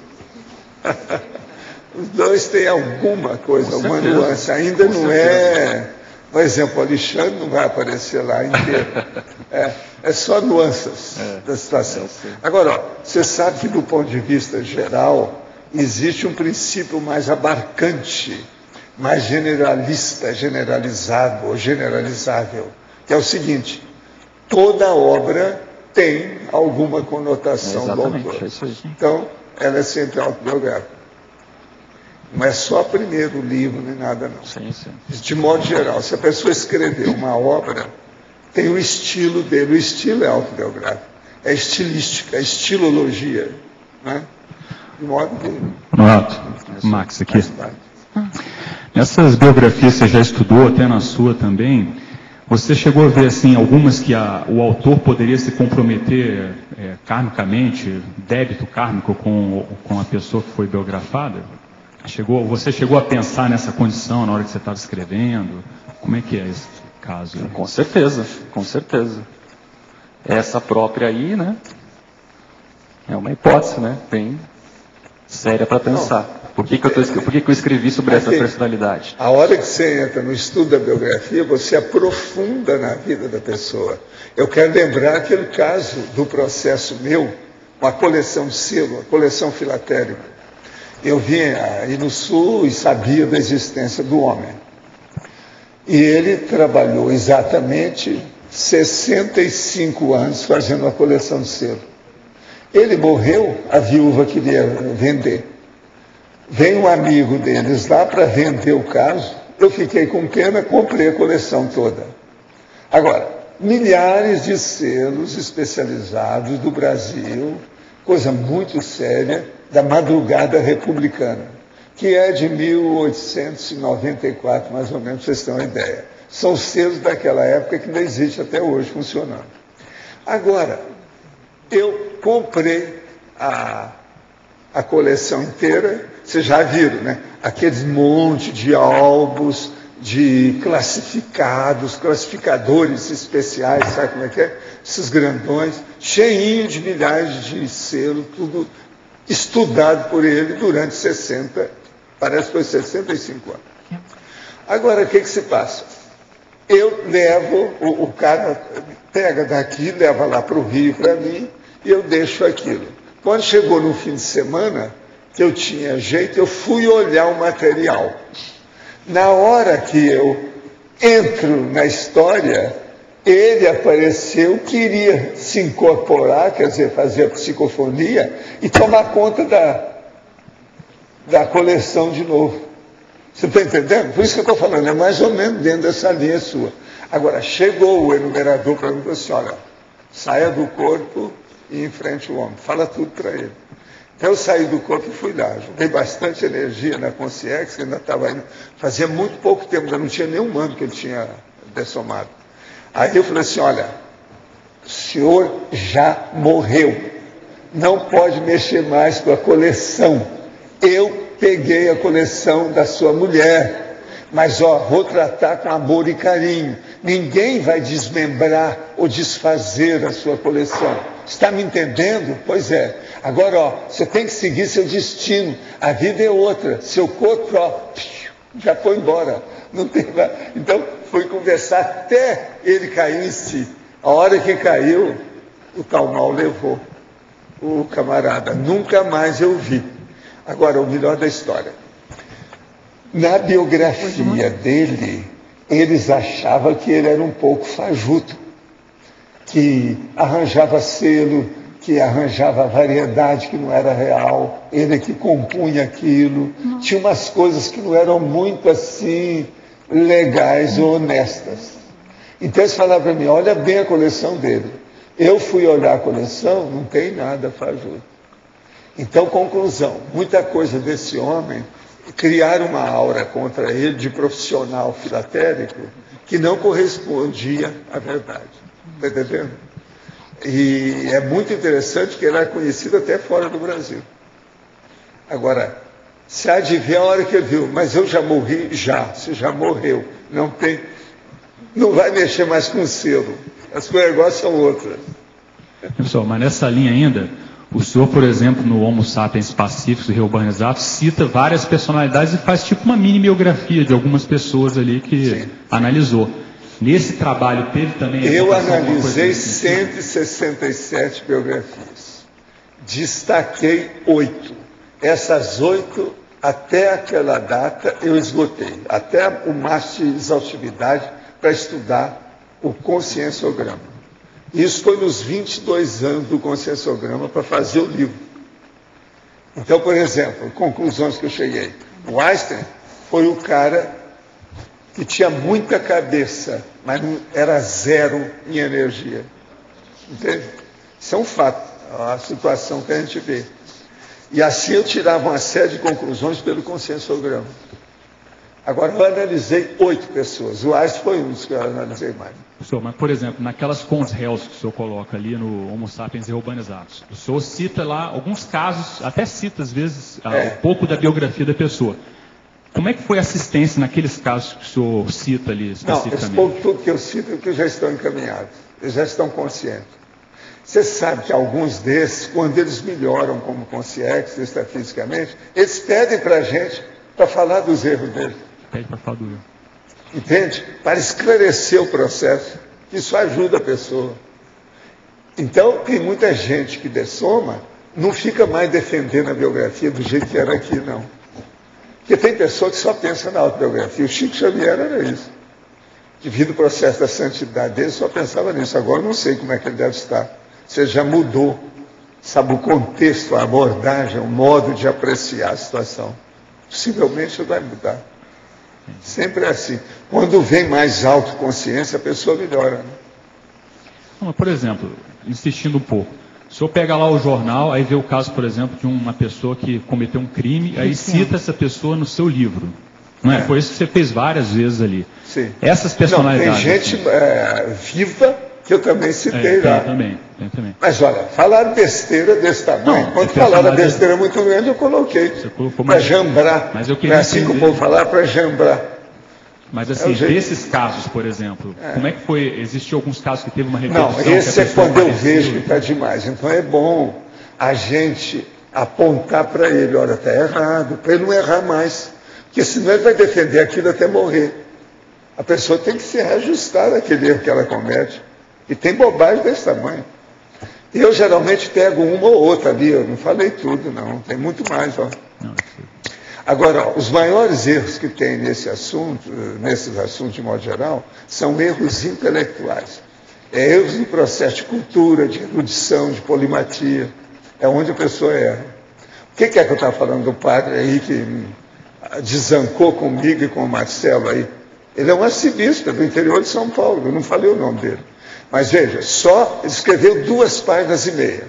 Os dois têm alguma coisa, alguma nuance. Ainda não é... Por exemplo, o Alexandre não vai aparecer lá inteiro. É só nuances da situação. Agora, você sabe que, do ponto de vista geral, existe um princípio mais abarcante, mais generalista, generalizado ou generalizável, que é o seguinte: toda obra tem alguma conotação do autor. Então, ela é sempre autobiográfica. Não é só primeiro livro, nem nada, não. Sim. De modo geral, se a pessoa escrever uma obra, tem o estilo dele. O estilo é autobiográfico. É estilística, é estilologia. Né? De modo que... Max, aqui. Nessas biografias você já estudou, até na sua também. Você chegou a ver, assim, algumas que o autor poderia se comprometer karmicamente, débito kármico com a pessoa que foi biografada? Você chegou a pensar nessa condição na hora que você estava escrevendo? Como é que é esse caso? Com certeza. Essa própria aí, né? É uma hipótese, né? Bem séria para pensar. Por que eu escrevi sobre essa personalidade? A hora que você entra no estudo da biografia, você aprofunda na vida da pessoa. Eu quero lembrar aquele caso do processo meu, uma coleção de selo, uma coleção filatélica. Eu vinha aí no Sul e sabia da existência do homem. E ele trabalhou exatamente 65 anos fazendo uma coleção de selo. Ele morreu, a viúva queria vender. Vem um amigo deles lá para vender o caso, eu fiquei com pena, comprei a coleção toda. Agora, milhares de selos especializados do Brasil, coisa muito séria, da madrugada republicana, que é de 1894, mais ou menos, para vocês terem uma ideia. São selos daquela época que não existe até hoje funcionando. Agora, eu comprei a coleção inteira, vocês já viram, né? Aqueles monte de álbuns, de classificadores especiais, sabe como é que é? Esses grandões, cheinho de milhares de selos, tudo estudado por ele durante 65 anos. Agora, o que se passa? Eu levo, o cara pega daqui, leva lá para o Rio para mim, e eu deixo aquilo. Quando chegou no fim de semana, que eu tinha jeito, eu fui olhar o material. Na hora que eu entro na história, ele apareceu, queria se incorporar, quer dizer, fazer a psicofonia e tomar conta da coleção de novo. Você está entendendo? Por isso que eu estou falando, é mais ou menos dentro dessa linha sua. Agora, chegou o enumerador para mim e falou assim, olha, saia do corpo e enfrente o homem. Fala tudo para ele. Então eu saí do corpo e fui lá. Joguei bastante energia na Consciex, que ainda estava indo. Fazia muito pouco tempo, ainda não tinha nenhum ano que ele tinha dessomado. Aí eu falei assim, olha, o senhor já morreu. Não pode mexer mais com a coleção. Eu peguei a coleção da sua mulher. Mas, vou tratar com amor e carinho. Ninguém vai desmembrar ou desfazer a sua coleção. Está me entendendo? Pois é. Agora, você tem que seguir seu destino. A vida é outra. Seu corpo, já foi embora. Não tem mais. Então, fui conversar até ele cair em si. A hora que caiu, o tal mal levou o camarada. Nunca mais eu vi. Agora, o melhor da história. Na biografia dele, eles achavam que ele era um pouco fajuto, que arranjava selo, que arranjava variedade que não era real, ele que compunha aquilo. Tinha umas coisas que não eram muito assim legais ou honestas. Então eles falavam para mim, olha bem a coleção dele. Eu fui olhar a coleção, não tem nada fajuto. Então, conclusão, muita coisa desse homem criaram uma aura contra ele de profissional filatérico que não correspondia à verdade. Está entendendo? E é muito interessante que ele é conhecido até fora do Brasil. Agora, se há de ver a hora que ele viu, mas eu já morri, você já morreu. Não vai mexer mais com o selo. As coisas iguais são outras. Pessoal, mas nessa linha ainda, o senhor, por exemplo, no Homo Sapiens Pacíficos e Reurbanizado, cita várias personalidades e faz tipo uma mini biografia de algumas pessoas ali que analisou. Nesse trabalho teve também... Eu analisei 167 biografias. Destaquei 8. Essas 8, até aquela data, eu esgotei. Até o máximo de exaustividade para estudar o conscienciograma. Isso foi nos 22 anos do conscienciograma para fazer o livro. Então, por exemplo, conclusões que eu cheguei. O Einstein foi o cara que tinha muita cabeça, mas era zero em energia. Entende? Isso é um fato, a situação que a gente vê. E assim eu tirava uma série de conclusões pelo conscienciograma. Agora, eu analisei 8 pessoas. O Einstein foi um dos que eu analisei mais. Professor, mas, por exemplo, naquelas cons réus que o senhor coloca ali no Homo Sapiens Reurbanizados, o senhor cita lá alguns casos, até cita às vezes um pouco da biografia da pessoa. Como é que foi a assistência naqueles casos que o senhor cita ali especificamente? Não, esse pouco tudo que eu cito é que já estão encaminhados, eles já estão conscientes. Você sabe que alguns desses, quando eles melhoram como consciência, extrafisicamente, eles pedem para a gente para falar dos erros deles. Pede para falar do erro. Entende? Para esclarecer o processo. Isso ajuda a pessoa. Então, tem muita gente que dessoma, não fica mais defendendo a biografia do jeito que era aqui, não. Porque tem pessoa que só pensa na autobiografia. O Chico Xavier era isso. Devido ao processo da santidade dele, só pensava nisso. Agora não sei como é que ele deve estar. Você já mudou, sabe, o contexto, a abordagem, o modo de apreciar a situação. Possivelmente vai mudar. Sempre é assim. Quando vem mais autoconsciência, a pessoa melhora. Né? Não, por exemplo, insistindo um pouco, o senhor pega lá o jornal, aí vê o caso, por exemplo, de uma pessoa que cometeu um crime, aí cita essa pessoa no seu livro. Não é? Foi isso que você fez várias vezes ali. Sim. Essas personalidades. Não, tem gente viva que eu também citei lá. Tem também. Mas olha, falaram besteira desse tamanho. Não, quando falaram besteira muito grande, eu coloquei. Para jambrar. Mas eu queria não é assim que o povo falar, para jambrar. Mas assim, desses casos, por exemplo, como é que foi? Existiu alguns casos que teve uma repercussão? Não, esse é quando eu vejo que está demais. Então é bom a gente apontar para ele, olha, está errado, para ele não errar mais. Porque senão ele vai defender aquilo até morrer. A pessoa tem que se reajustar daquele erro que ela comete. E tem bobagem desse tamanho. Eu geralmente pego uma ou outra ali, eu não falei tudo, não. Tem muito mais, ó. Agora, ó, os maiores erros que tem nesses assuntos de modo geral, são erros intelectuais. Erros no processo de cultura, de erudição, de polimatia. É onde a pessoa erra. O que é que eu estava falando do padre aí que desancou comigo e com o Marcelo aí? Ele é um arcebispo do interior de São Paulo, eu não falei o nome dele. Mas veja, só ele escreveu 2 páginas e meia.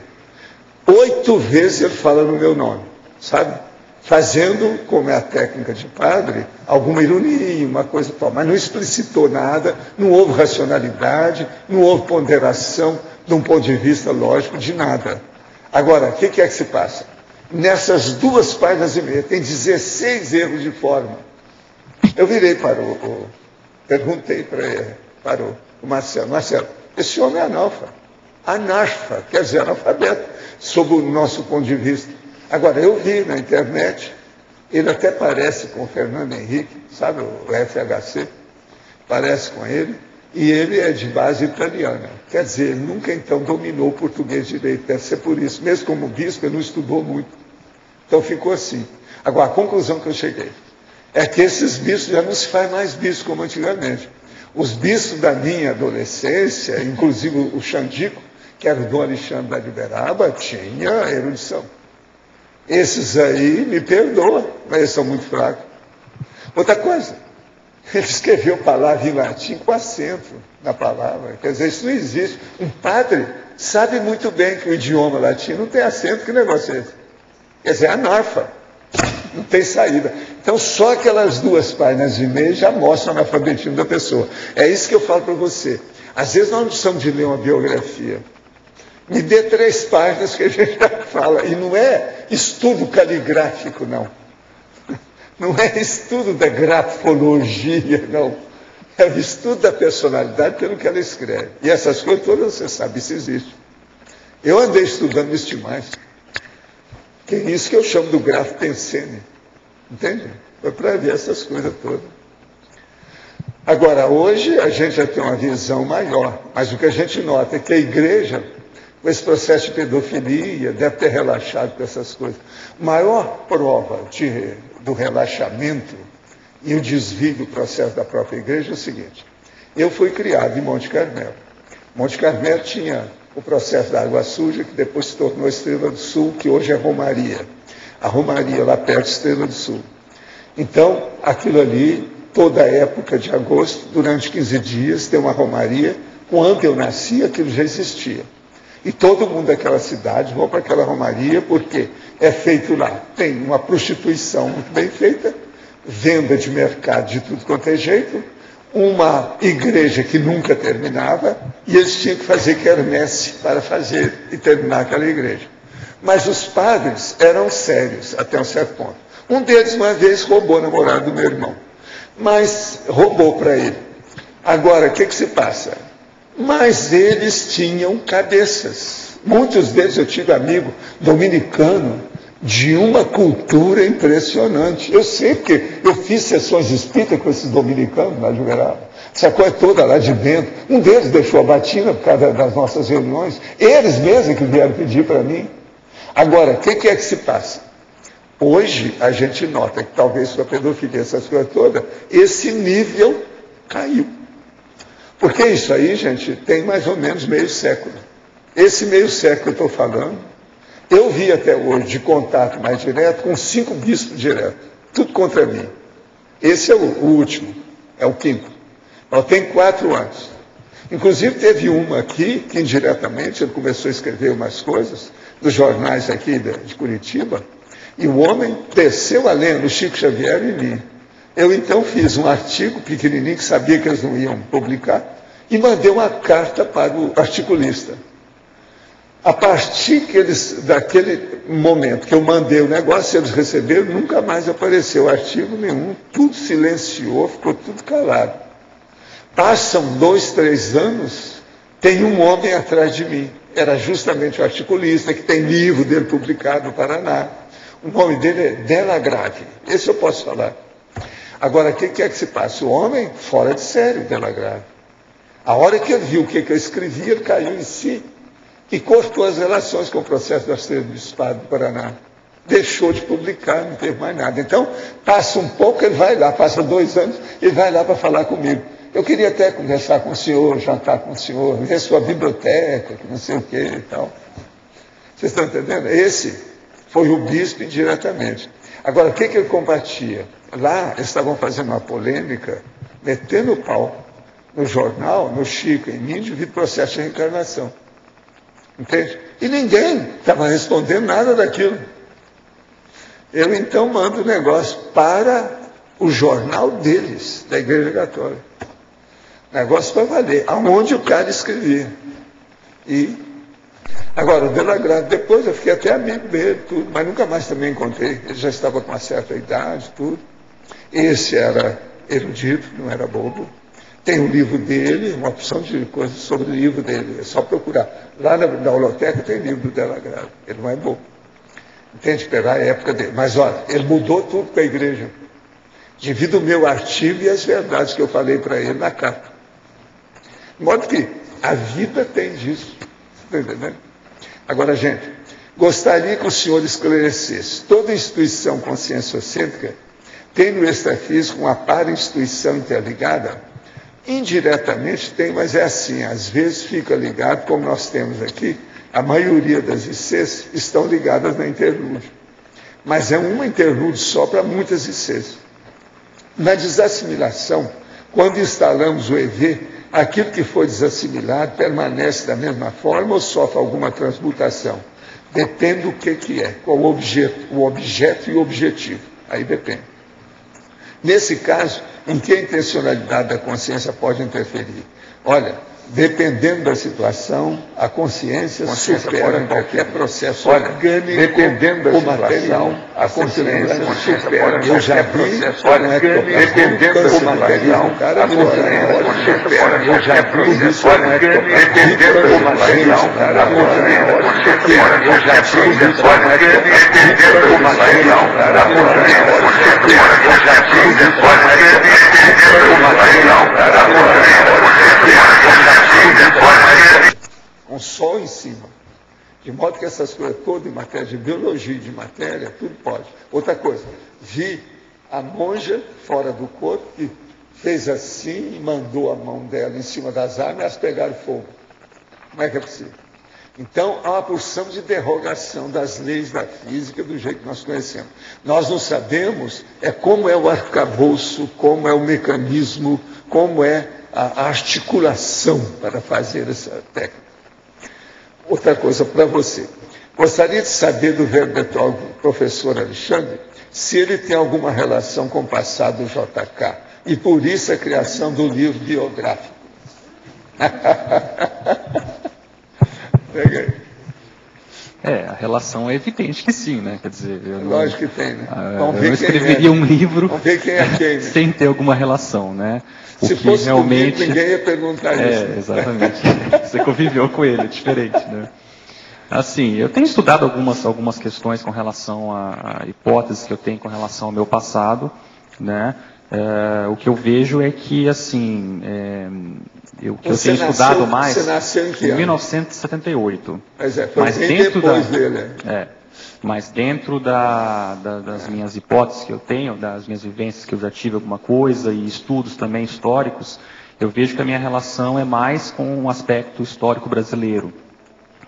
8 vezes ele fala no meu nome, sabe? Fazendo, como é a técnica de padre, alguma ironia, uma coisa tal. Mas não explicitou nada, não houve racionalidade, não houve ponderação, de um ponto de vista lógico, de nada. Agora, o que é que se passa? Nessas 2 páginas e meia, tem 16 erros de forma. Eu virei para perguntei para o Marcelo, esse homem é anarfa, quer dizer, analfabeto, sob o nosso ponto de vista. Agora, eu vi na internet, ele até parece com o Fernando Henrique, sabe, o FHC, parece com ele, e ele é de base italiana. Quer dizer, ele nunca então dominou o português direito, deve ser por isso. Mesmo como bispo, ele não estudou muito. Então ficou assim. Agora, a conclusão que eu cheguei é que esses bispos já não se faz mais bispo como antigamente. Os bispos da minha adolescência, inclusive o Xandico, que era o Dom Alexandre da Liberaba, tinha erudição. Esses aí, me perdoam, mas eles são muito fracos. Outra coisa, ele escreveu palavra em latim com acento na palavra. Quer dizer, isso não existe. Um padre sabe muito bem que o idioma latino não tem acento, que negócio é esse? Quer dizer, anarfa. Não tem saída. Então, só aquelas 2 páginas e meia já mostram o analfabetismo da pessoa. É isso que eu falo para você. Às vezes nós não precisamos de ler uma biografia. Me dê 3 páginas que a gente já fala. E não é estudo caligráfico, não. Não é estudo da grafologia, não. É o estudo da personalidade pelo que ela escreve. E essas coisas todas, você sabe, isso existe. Eu andei estudando isso demais. Que é isso que eu chamo do grafo pensene. Entende? Foi para ver essas coisas todas. Agora, hoje a gente já tem uma visão maior, mas o que a gente nota é que a igreja, com esse processo de pedofilia, deve ter relaxado com essas coisas. Maior prova do relaxamento e o desvio do processo da própria igreja é o seguinte. Eu fui criado em Monte Carmelo. Monte Carmelo tinha o processo da água suja, que depois se tornou Estrela do Sul, que hoje é Romaria. A Romaria, lá perto de Estrela do Sul. Então, aquilo ali, toda a época de agosto, durante 15 dias, tem uma Romaria. Quando eu nasci, aquilo já existia. E todo mundo daquela cidade vai para aquela Romaria, porque é feito lá. Tem uma prostituição muito bem feita, venda de mercado de tudo quanto é jeito, uma igreja que nunca terminava, e eles tinham que fazer quermesse para fazer e terminar aquela igreja. Mas os padres eram sérios, até um certo ponto. Um deles, uma vez, roubou a namorada do meu irmão. Mas roubou para ele. Agora, o que se passa? Mas eles tinham cabeças. Muitos deles eu tive amigo dominicano de uma cultura impressionante. Eu sei porque eu fiz sessões espíritas com esses dominicanos lá de Uberaba. Essa coisa toda lá de dentro. Um deles deixou a batina por causa das nossas reuniões. Eles mesmos que vieram pedir para mim. Agora, o que é que se passa? Hoje a gente nota que talvez com a pedofilia, essas coisas todas, esse nível caiu. Porque isso aí, gente, tem mais ou menos meio século. Esse meio século que eu estou falando, eu vi até hoje de contato mais direto com 5 bispos direto. Tudo contra mim. Esse é o último, é o 5º. Mas tem 4 anos. Inclusive teve uma aqui, que indiretamente ele começou a escrever umas coisas, dos jornais aqui de Curitiba, e o homem desceu a lenha no Chico Xavier e mim. Eu então fiz um artigo pequenininho, que sabia que eles não iam publicar, e mandei uma carta para o articulista. A partir daquele momento que eu mandei o negócio, eles receberam, nunca mais apareceu artigo nenhum, tudo silenciou, ficou tudo calado. Passam 2, 3 anos, tem um homem atrás de mim. Era justamente o articulista, que tem livro dele publicado no Paraná. O nome dele é Della Grave. Esse eu posso falar. Agora, o que é que se passa? O homem, fora de série, Della Grave. A hora que ele viu o que eu escrevi, ele caiu em si e cortou as relações com o processo do Arcebispado do Paraná. Deixou de publicar, não teve mais nada. Então, passa um pouco, ele vai lá, passa 2 anos, ele vai lá para falar comigo. Eu queria até conversar com o senhor, jantar com o senhor, ver sua biblioteca, que não sei o quê e tal. Vocês estão entendendo? Esse foi o bispo indiretamente. Agora, o que ele combatia? Lá, eles estavam fazendo uma polêmica, metendo o pau no jornal, no Chico, em mim, devido ao processo de reencarnação. Entende? E ninguém estava respondendo nada daquilo. Eu, então, mando o negócio para o jornal deles, da Igreja Católica. Negócio para valer, aonde o cara escrevia. E, agora, o Della Grave, depois eu fiquei até amigo dele, tudo, mas nunca mais também encontrei. Ele já estava com uma certa idade, tudo. Esse era erudito, não era bobo. Tem o livro dele, uma opção de coisas sobre o livro dele, é só procurar. Lá na holoteca tem livro do Della Grave, ele não é bobo. Entende? Pegar a época dele. Mas olha, ele mudou tudo para a igreja. Devido ao meu artigo e as verdades que eu falei para ele na carta. De modo que a vida tem disso. Está entendendo? Agora, gente, gostaria que o senhor esclarecesse. Toda instituição conscienciocêntrica tem no extrafísico uma para-instituição interligada? Indiretamente tem, mas é assim, às vezes fica ligado, como nós temos aqui, a maioria das ICs estão ligadas na interlúdio. Mas é uma interlúdio só para muitas ICs. Na desassimilação, quando instalamos o EV, aquilo que foi desassimilado permanece da mesma forma ou sofre alguma transmutação? Depende do que é, qual o objeto e o objetivo. Aí depende. Nesse caso, em que a intencionalidade da consciência pode interferir? Olha, dependendo da situação, a consciência supera qualquer processo orgânico ou material. A consciência supera. Eu já vi, dependendo do material, a consciência supera. Eu já vi, dependendo do material, a consciência supera. Eu já vi, dependendo do material, a consciência supera. Eu já vi, dependendo do material, a consciência com sol em cima. De modo que essas coisas todas em matéria de biologia e de matéria, tudo pode. Outra coisa, vi a monja fora do corpo que fez assim e mandou a mão dela em cima das armas e elas pegaram fogo. Como é que é possível? Então, há uma porção de derrogação das leis da física do jeito que nós conhecemos. Nós não sabemos como é o arcabouço, como é o mecanismo, como é a articulação para fazer essa técnica. Outra coisa para você. Gostaria de saber do verbetólogo professor Alexandre se ele tem alguma relação com o passado do JK e por isso a criação do livro biográfico. Pega aí. A relação é evidente que sim, né? Quer dizer, lógico que tem, né? Eu não escreveria um livro quem, sem ter alguma relação, né? Se fosse realmente comigo, ninguém ia perguntar isso. Exatamente. Você conviveu com ele, é diferente, né? Assim, eu tenho estudado algumas questões com relação a hipóteses que eu tenho com relação ao meu passado, né? O que eu vejo é que, assim, o que eu tenho estudado mais... Você nasceu em que ano? 1978. Foi bem depois dele. Mas dentro das minhas hipóteses que eu tenho, das minhas vivências que eu já tive alguma coisa, e estudos também históricos, eu vejo que a minha relação é mais com o aspecto histórico brasileiro,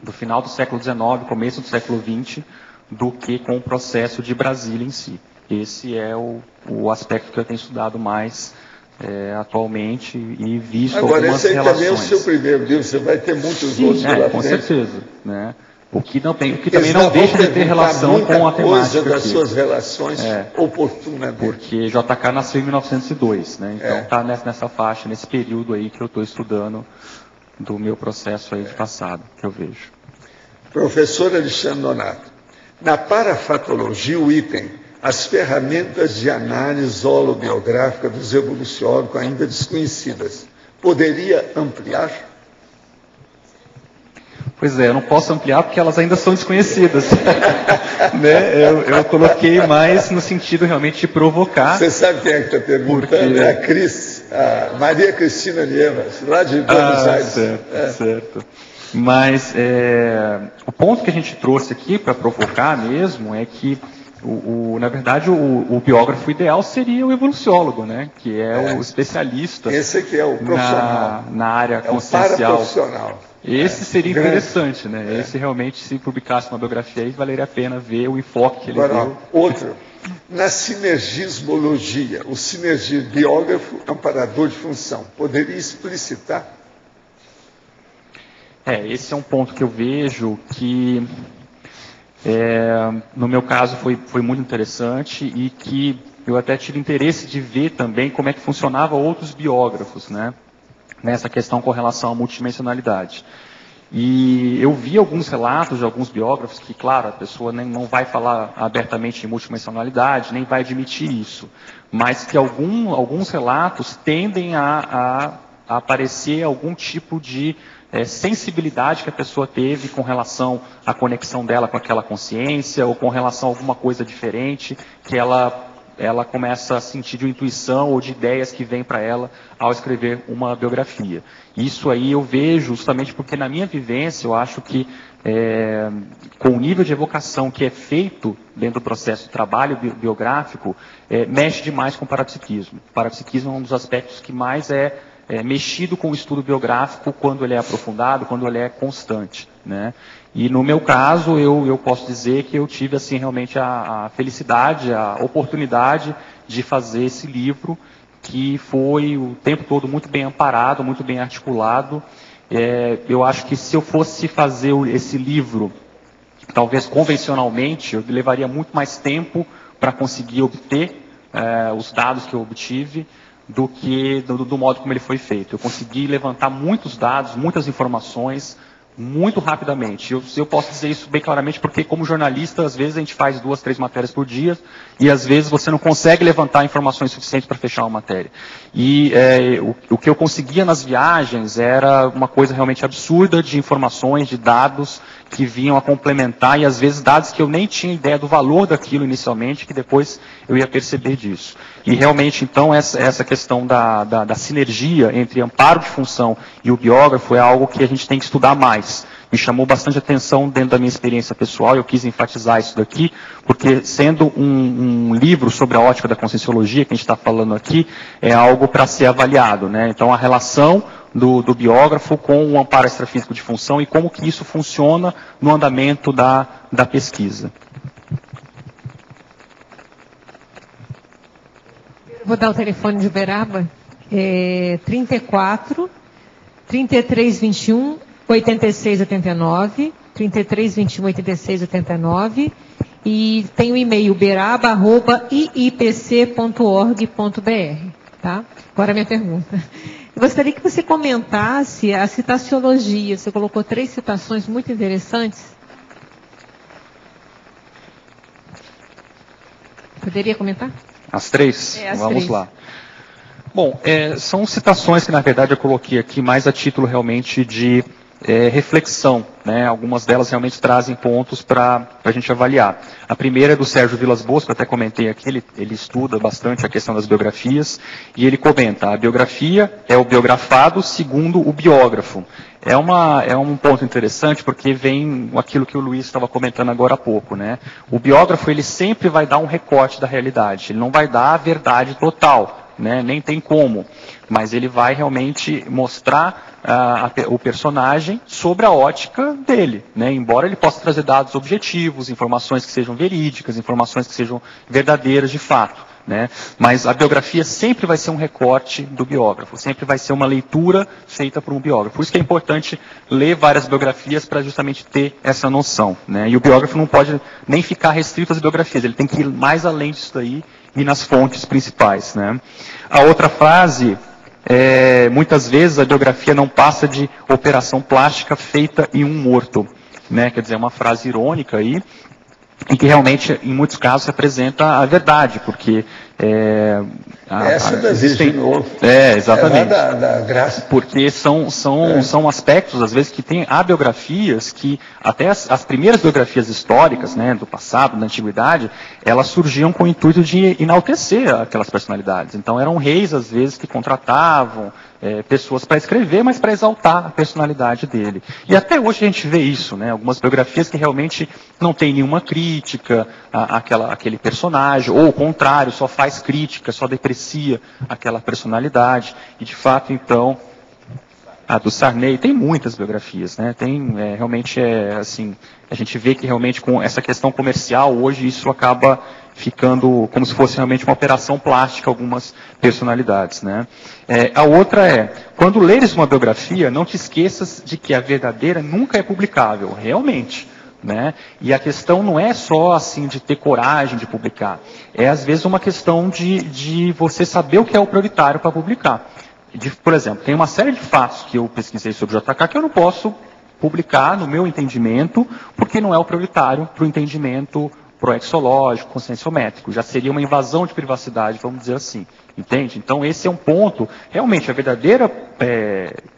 do final do século XIX, começo do século XX, do que com o processo de Brasília em si. Esse é o aspecto que eu tenho estudado mais atualmente e visto algumas relações. Agora, esse aí também é o seu primeiro livro, você vai ter muitos outros pela frente. Com certeza, né? O que também não deixa de ter relação com a temática das suas relações oportunamente. Porque JK nasceu em 1902, né? Então está nessa faixa, nesse período aí que eu estou estudando do meu processo aí de passado, que eu vejo. Professor Alexandre Donato, na parafatologia, o item, as ferramentas de análise holobiográfica dos evoluciólogos ainda desconhecidas, poderia ampliar? Pois é, eu não posso ampliar porque elas ainda são desconhecidas. Né? Eu coloquei mais no sentido realmente de provocar. Você sabe quem é que está perguntando? É a Cris, a Maria Cristina Nieves, lá de Buenos Aires. Certo. Mas o ponto que a gente trouxe aqui para provocar mesmo é que, na verdade, o biógrafo ideal seria o evoluciólogo, né? Que é o especialista. Esse aqui é o profissional. Na área consciencial. Profissional. Esse seria interessante, né? Esse realmente, se publicasse uma biografia aí, valeria a pena ver o enfoque que ele deu. Outro. Na sinergismologia, o sinergia biógrafo amparador de função, poderia explicitar? Esse é um ponto que eu vejo que, no meu caso, foi muito interessante e que eu até tive interesse de ver também como é que funcionava outros biógrafos, né? Nessa questão com relação à multidimensionalidade. E eu vi alguns relatos de alguns biógrafos que, claro, a pessoa não vai falar abertamente em multidimensionalidade, nem vai admitir isso, mas que alguns relatos tendem a aparecer algum tipo de sensibilidade que a pessoa teve com relação à conexão dela com aquela consciência, ou com relação a alguma coisa diferente, que ela começa a sentir de intuição ou de ideias que vêm para ela ao escrever uma biografia. Isso aí eu vejo justamente porque na minha vivência eu acho que com o nível de evocação que é feito dentro do processo de trabalho biográfico, mexe demais com o parapsiquismo. O parapsiquismo é um dos aspectos que mais é mexido com o estudo biográfico quando ele é aprofundado, quando ele é constante, né? E no meu caso, eu posso dizer que eu tive assim realmente a felicidade, a oportunidade de fazer esse livro, que foi o tempo todo muito bem amparado, muito bem articulado. Eu acho que se eu fosse fazer esse livro, talvez convencionalmente, eu levaria muito mais tempo para conseguir obter os dados que eu obtive, do que do modo como ele foi feito. Eu consegui levantar muitos dados, muitas informações, muito rapidamente. Eu posso dizer isso bem claramente porque, como jornalista, às vezes a gente faz 2, 3 matérias por dia e às vezes você não consegue levantar informações suficientes para fechar uma matéria. E o que eu conseguia nas viagens era uma coisa realmente absurda de informações, de dados que vinham a complementar e às vezes dados que eu nem tinha ideia do valor daquilo inicialmente, que depois eu ia perceber disso. E realmente, então, essa questão da sinergia entre amparo de função e o biógrafo é algo que a gente tem que estudar mais. Me chamou bastante atenção dentro da minha experiência pessoal, eu quis enfatizar isso daqui, porque sendo um livro sobre a ótica da conscienciologia, que a gente está falando aqui, é algo para ser avaliado, né? Então, a relação do biógrafo com o amparo extrafísico de função e como que isso funciona no andamento da pesquisa. Vou dar o telefone de Uberaba, 34 3321 8689, 3321 8689, e tem o e-mail uberaba@iipc.org.br, tá? Agora a minha pergunta. Eu gostaria que você comentasse a citaciologia. Você colocou 3 citações muito interessantes. Poderia comentar? As 3? Vamos 3. lá. Bom, são citações que, na verdade, eu coloquei aqui mais a título realmente de reflexão, né? Algumas delas realmente trazem pontos para a gente avaliar. A primeira é do Sérgio Vilas Boas, que eu até comentei aqui, ele estuda bastante a questão das biografias, e ele comenta: a biografia é o biografado segundo o biógrafo. É um ponto interessante, porque vem aquilo que o Luiz estava comentando agora há pouco, né? O biógrafo, ele sempre vai dar um recorte da realidade, ele não vai dar a verdade total, né? Nem tem como, mas ele vai realmente mostrar o personagem sobre a ótica dele, né? Embora ele possa trazer dados objetivos, informações que sejam verídicas, informações que sejam verdadeiras de fato, né? Mas a biografia sempre vai ser um recorte do biógrafo, sempre vai ser uma leitura feita por um biógrafo. Por isso que é importante ler várias biografias para justamente ter essa noção, né? E o biógrafo não pode nem ficar restrito às biografias, ele tem que ir mais além disso daí e nas fontes principais, né? A outra frase muitas vezes a biografia não passa de operação plástica feita em um morto, né? Quer dizer, é uma frase irônica aí, e que realmente, em muitos casos, representa a verdade, porque essa da Virgem Novo. Exatamente. Da Graça. Porque são aspectos, às vezes, que tem biografias que, até as primeiras biografias históricas, né, do passado, da antiguidade, elas surgiam com o intuito de enaltecer aquelas personalidades. Então, eram reis, às vezes, que contratavam pessoas para escrever, mas para exaltar a personalidade dele. E até hoje a gente vê isso, né? Algumas biografias que realmente não tem nenhuma crítica àquele personagem, ou o contrário, só faz crítica, só deprecia aquela personalidade. E de fato, então, a do Sarney, tem muitas biografias, né? Tem, realmente, assim, a gente vê que realmente com essa questão comercial, hoje isso acaba ficando como se fosse realmente uma operação plástica, algumas personalidades, né? A outra quando leres uma biografia, não te esqueças de que a verdadeira nunca é publicável, realmente, né? E a questão não é só assim de ter coragem de publicar, às vezes uma questão de você saber o que é o prioritário para publicar. Por exemplo, tem uma série de fatos que eu pesquisei sobre o JK que eu não posso publicar no meu entendimento, porque não é o prioritário para o entendimento proexológico, conscienciométrico. Já seria uma invasão de privacidade, vamos dizer assim. Entende? Então, esse é um ponto. Realmente, a verdadeira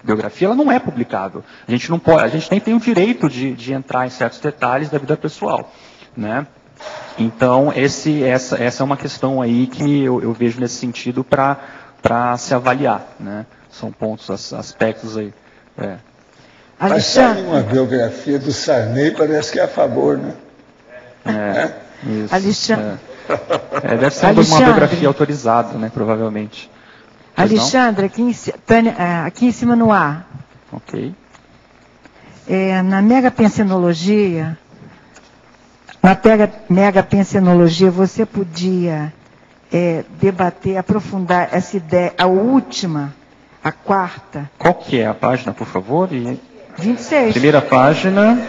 biografia ela não é publicável. A gente não pode, a gente nem tem o direito de entrar em certos detalhes da vida pessoal, né? Então, essa é uma questão aí que eu vejo nesse sentido para se avaliar, né? São pontos, aspectos aí. Mas sai uma biografia do Sarney, parece que é a favor, né? Isso. Alexandre. Deve ser uma biografia autorizada, né? Provavelmente. Alexandre, aqui em cima no ar. Ok. Na megapensenologia, você podia debater, aprofundar essa ideia, a última, a quarta. Qual que é a página, por favor? 26. Primeira página,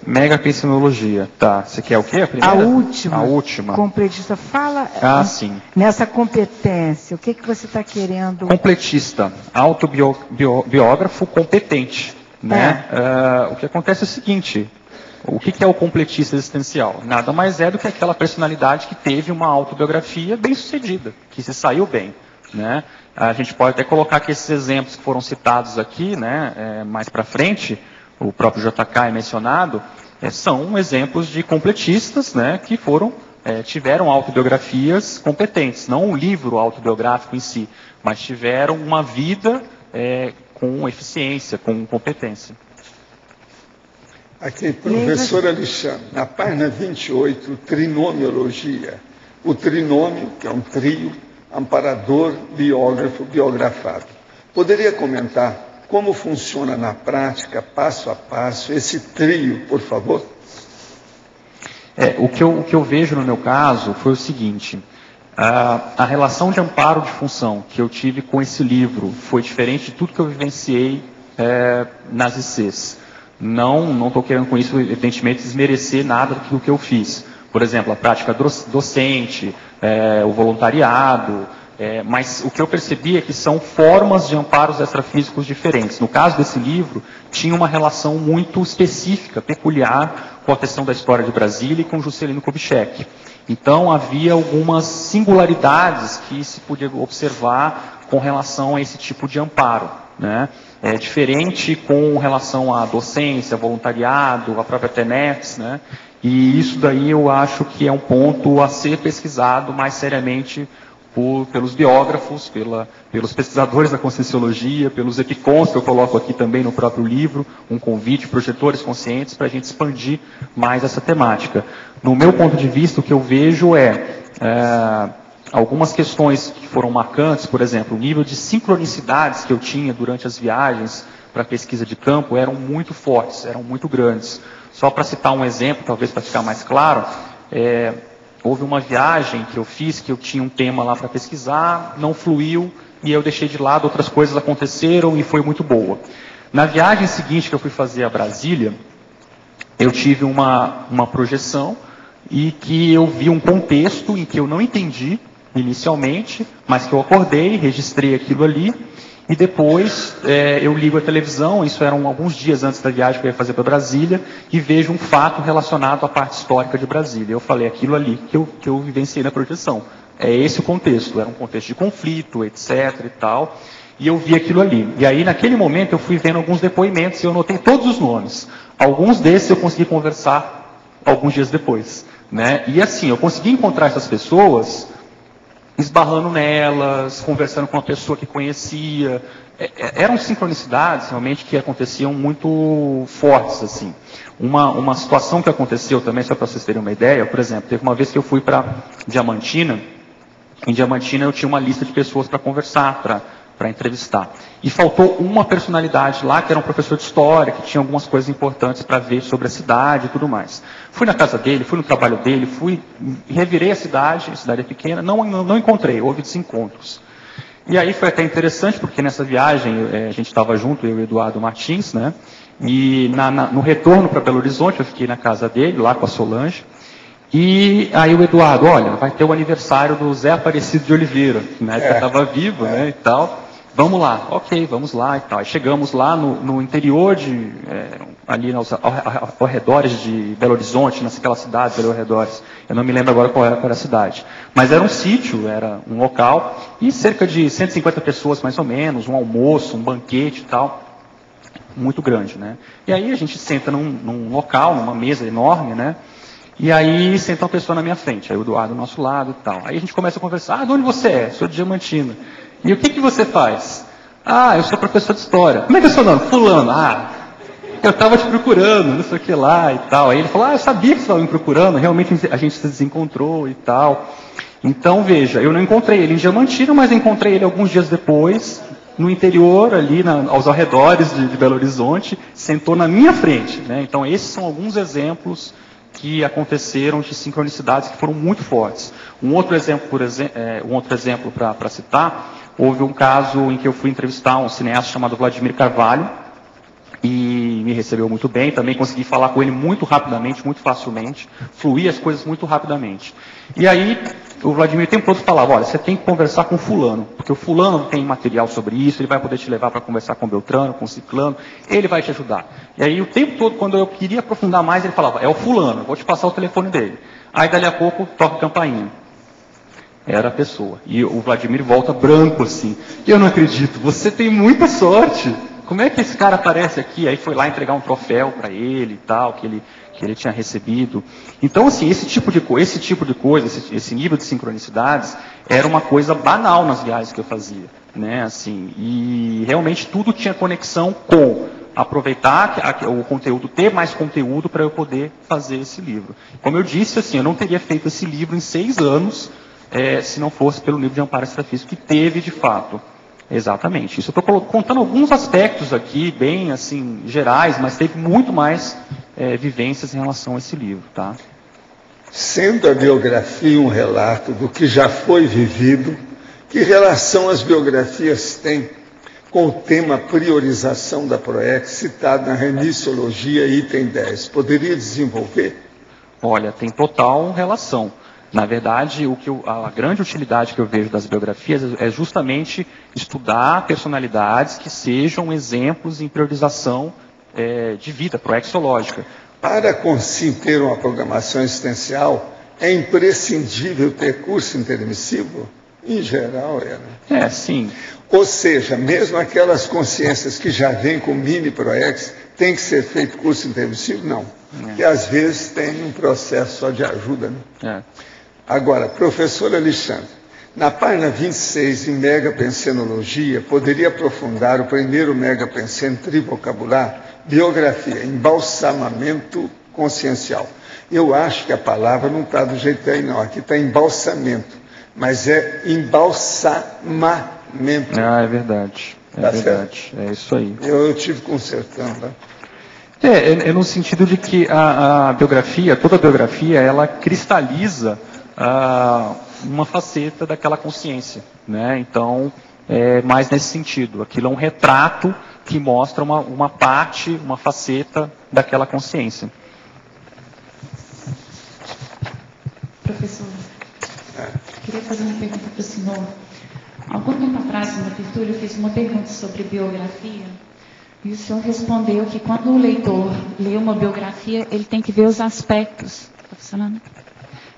megapensenologia. Tá, você quer o quê? A primeira? A última. A Completista. Fala sim. Nessa competência, o que você está querendo? Completista, autobiógrafo competente. Né? O que acontece é o seguinte: o que é o completista existencial? Nada mais é do que aquela personalidade que teve uma autobiografia bem sucedida, que se saiu bem, né? A gente pode até colocar que esses exemplos que foram citados aqui, né, mais para frente, o próprio JK é mencionado, são exemplos de completistas, né, que tiveram autobiografias competentes, não um livro autobiográfico em si, mas tiveram uma vida com eficiência, com competência. Aqui, professor Alexandre, na página 28, trinomiologia. O trinômio, que é um trio, amparador, biógrafo, biografado. Poderia comentar como funciona na prática, passo a passo, esse trio, por favor? O que eu vejo no meu caso foi o seguinte: a relação de amparo de função que eu tive com esse livro foi diferente de tudo que eu vivenciei nas ICs. Não estou querendo com isso, evidentemente, desmerecer nada do que eu fiz. Por exemplo, a prática docente, o voluntariado, mas o que eu percebi é que são formas de amparos extrafísicos diferentes. No caso desse livro, tinha uma relação muito específica, peculiar, com a questão da história de Brasília e com Juscelino Kubitschek. Então, havia algumas singularidades que se podia observar com relação a esse tipo de amparo, né? É diferente com relação à docência, voluntariado, a própria TENETS, né? E isso daí eu acho que é um ponto a ser pesquisado mais seriamente pelos biógrafos, pelos pesquisadores da Conscienciologia, pelos EPICONs, que eu coloco aqui também no próprio livro, um convite, projetores conscientes, para a gente expandir mais essa temática. No meu ponto de vista, o que eu vejo algumas questões que foram marcantes, por exemplo, o nível de sincronicidades que eu tinha durante as viagens para pesquisa de campo eram muito fortes, eram muito grandes. Só para citar um exemplo, talvez para ficar mais claro, houve uma viagem que eu fiz, que eu tinha um tema lá para pesquisar, não fluiu, e eu deixei de lado, outras coisas aconteceram e foi muito boa. Na viagem seguinte que eu fui fazer a Brasília, eu tive uma projeção e que eu vi um contexto em que eu não entendi inicialmente, mas que eu acordei, registrei aquilo ali, e depois eu ligo a televisão, isso eram alguns dias antes da viagem que eu ia fazer para Brasília, e vejo um fato relacionado à parte histórica de Brasília. Eu falei, aquilo ali que eu vivenciei na projeção. É esse o contexto, era um contexto de conflito, etc. e tal, e eu vi aquilo ali. E aí, naquele momento, eu fui vendo alguns depoimentos, e eu anotei todos os nomes. Alguns desses eu consegui conversar alguns dias depois, né? E assim, eu consegui encontrar essas pessoas esbarrando nelas, conversando com uma pessoa que conhecia. Eram sincronicidades, realmente, que aconteciam muito fortes, assim. Uma situação que aconteceu também, só para vocês terem uma ideia, por exemplo, teve uma vez que eu fui para Diamantina. Em Diamantina eu tinha uma lista de pessoas para conversar, para entrevistar. E faltou uma personalidade lá, que era um professor de história, que tinha algumas coisas importantes para ver sobre a cidade e tudo mais. Fui na casa dele, fui no trabalho dele, revirei a cidade é pequena, não encontrei, houve desencontros. E aí foi até interessante, porque nessa viagem a gente estava junto, eu e o Eduardo Martins, né? E no retorno para Belo Horizonte, eu fiquei na casa dele, lá com a Solange. E aí o Eduardo, olha, vai ter o aniversário do Zé Aparecido de Oliveira, né? Que estava vivo, né? E tal. Vamos lá, ok, vamos lá e tal. Aí chegamos lá no interior ali ao redores de Belo Horizonte, naquela cidade, Belo Arredores. Eu não me lembro agora qual era a cidade. Mas era um sítio, era um local, e cerca de 150 pessoas mais ou menos, um almoço, um banquete e tal. Muito grande, né? E aí a gente senta num local, numa mesa enorme, né? E aí senta uma pessoa na minha frente, aí o Eduardo do nosso lado e tal. Aí a gente começa a conversar, de onde você é? Sou de Diamantina. E o que você faz? Eu sou professor de história. Como é que é o seu nome? Fulano. Eu estava te procurando, não sei o que lá e tal. Aí ele falou, eu sabia que você estava me procurando, realmente a gente se desencontrou e tal. Então, veja, eu não encontrei ele em Diamantina, mas encontrei ele alguns dias depois, no interior, ali aos arredores de Belo Horizonte, sentou na minha frente, né? Então, esses são alguns exemplos que aconteceram de sincronicidades que foram muito fortes. Um outro exemplo para citar, houve um caso em que eu fui entrevistar um cineasta chamado Vladimir Carvalho, e me recebeu muito bem, também consegui falar com ele muito rapidamente, muito facilmente, fluir as coisas muito rapidamente. E aí, o Vladimir o tempo todo falava, olha, você tem que conversar com fulano, porque o fulano tem material sobre isso, ele vai poder te levar para conversar com o Beltrano, com o Ciclano, ele vai te ajudar. E aí, o tempo todo, quando eu queria aprofundar mais, ele falava, é o fulano, vou te passar o telefone dele. Aí, dali a pouco, toca a campainha. Era a pessoa. E o Vladimir volta branco, assim. E eu não acredito, você tem muita sorte. Como é que esse cara aparece aqui? Aí foi lá entregar um troféu para ele e tal, que ele tinha recebido. Então, assim, esse tipo de coisa, esse nível de sincronicidades, era uma coisa banal nas viagens que eu fazia, né? Assim, e realmente tudo tinha conexão com aproveitar o conteúdo, ter mais conteúdo para eu poder fazer esse livro. Como eu disse, assim, eu não teria feito esse livro em 6 anos, se não fosse pelo nível de amparo extrafísico que teve de fato. Exatamente. Isso eu estou contando alguns aspectos aqui, bem assim, gerais, mas teve muito mais vivências em relação a esse livro, tá? Sendo a biografia um relato do que já foi vivido, que relação as biografias têm com o tema priorização da PROEX, citado na Remissiologia, item 10? Poderia desenvolver? Olha, tem total relação. Na verdade, a grande utilidade que eu vejo das biografias é justamente estudar personalidades que sejam exemplos em priorização de vida proexológica. Para conseguir ter uma programação existencial, é imprescindível ter curso intermissivo? Em geral, né? Sim. Ou seja, mesmo aquelas consciências que já vêm com mini ProEx, tem que ser feito curso intermissivo? Não. Porque às vezes tem um processo só de ajuda. Né? Agora, professor Alexandre, na página 26, em Megapensenologia, poderia aprofundar o primeiro Megapensen trivocabular, biografia, embalsamamento consciencial. Eu acho que a palavra não está do jeito que é aí, não. Aqui está embalsamento, mas é embalsamamento. É verdade. É verdade. É isso aí. Eu tive consertando, né? É no sentido de que a biografia, toda a biografia, ela cristaliza uma faceta daquela consciência, né? Então, é mais nesse sentido. Aquilo é um retrato que mostra uma parte, uma faceta daquela consciência. Professor, queria fazer uma pergunta para o senhor. Algum tempo atrás, numa tertúlia, eu fiz uma pergunta sobre biografia. E o senhor respondeu que quando o leitor lê uma biografia, ele tem que ver os aspectos, tá funcionando?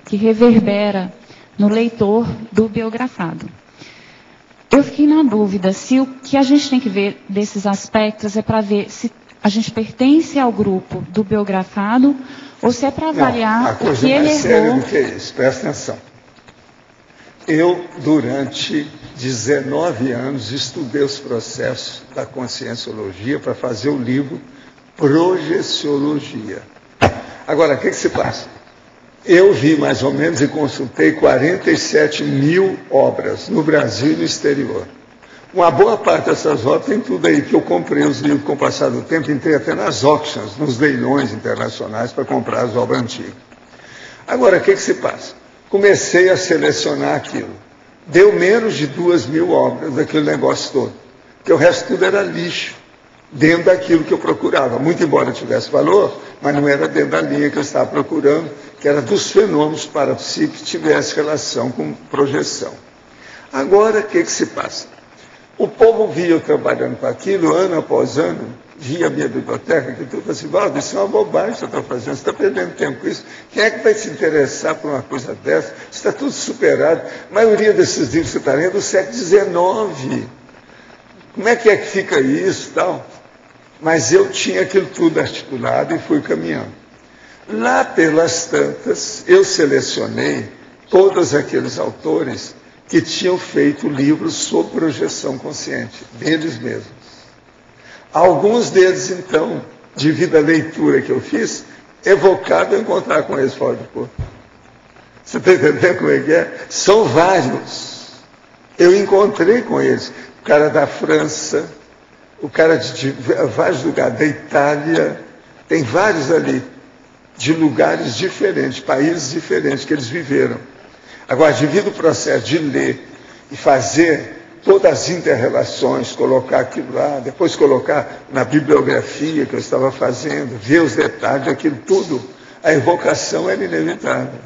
Que reverbera no leitor do biografado. Eu fiquei na dúvida se o que a gente tem que ver desses aspectos é para ver se a gente pertence ao grupo do biografado ou se é para avaliar o que ele errou. A coisa mais séria do que isso, presta atenção. Eu, durante 19 anos, estudei os processos da conscienciologia para fazer o livro Projeciologia. Agora, o que se passa? Eu vi mais ou menos e consultei 47 mil obras no Brasil e no exterior. Uma boa parte dessas obras tem tudo aí, que eu comprei os livros com o passar do tempo, entrei até nas auctions, nos leilões internacionais para comprar as obras antigas. Agora, o que se passa? Comecei a selecionar aquilo. Deu menos de 2.000 obras daquele negócio todo. Porque o resto tudo era lixo, dentro daquilo que eu procurava. Muito embora tivesse valor, mas não era dentro da linha que eu estava procurando, que era dos fenômenos parapsíquicos que tivesse relação com projeção. Agora, o que se passa? O povo via eu trabalhando com aquilo, ano após ano, via a minha biblioteca, que tudo assim, Valdo, isso é uma bobagem que você está fazendo, você está perdendo tempo com isso. Quem é que vai se interessar por uma coisa dessa? Está tudo superado. A maioria desses livros que você está lendo é do século XIX. Como é que fica isso e tal? Mas eu tinha aquilo tudo articulado e fui caminhando. Lá pelas tantas, eu selecionei todos aqueles autores que tinham feito livros sobre projeção consciente, deles mesmos. Alguns deles, então, devido à leitura que eu fiz, evocado eu encontrar com eles fora do corpo. Você está entendendo como é que é? São vários. Eu encontrei com eles. O cara da França, o cara de vários lugares, da Itália, tem vários ali, de lugares diferentes, países diferentes que eles viveram. Agora, devido ao processo de ler e fazer todas as inter-relações, colocar aquilo lá, depois colocar na bibliografia que eu estava fazendo, ver os detalhes daquilo tudo, a evocação era inevitável.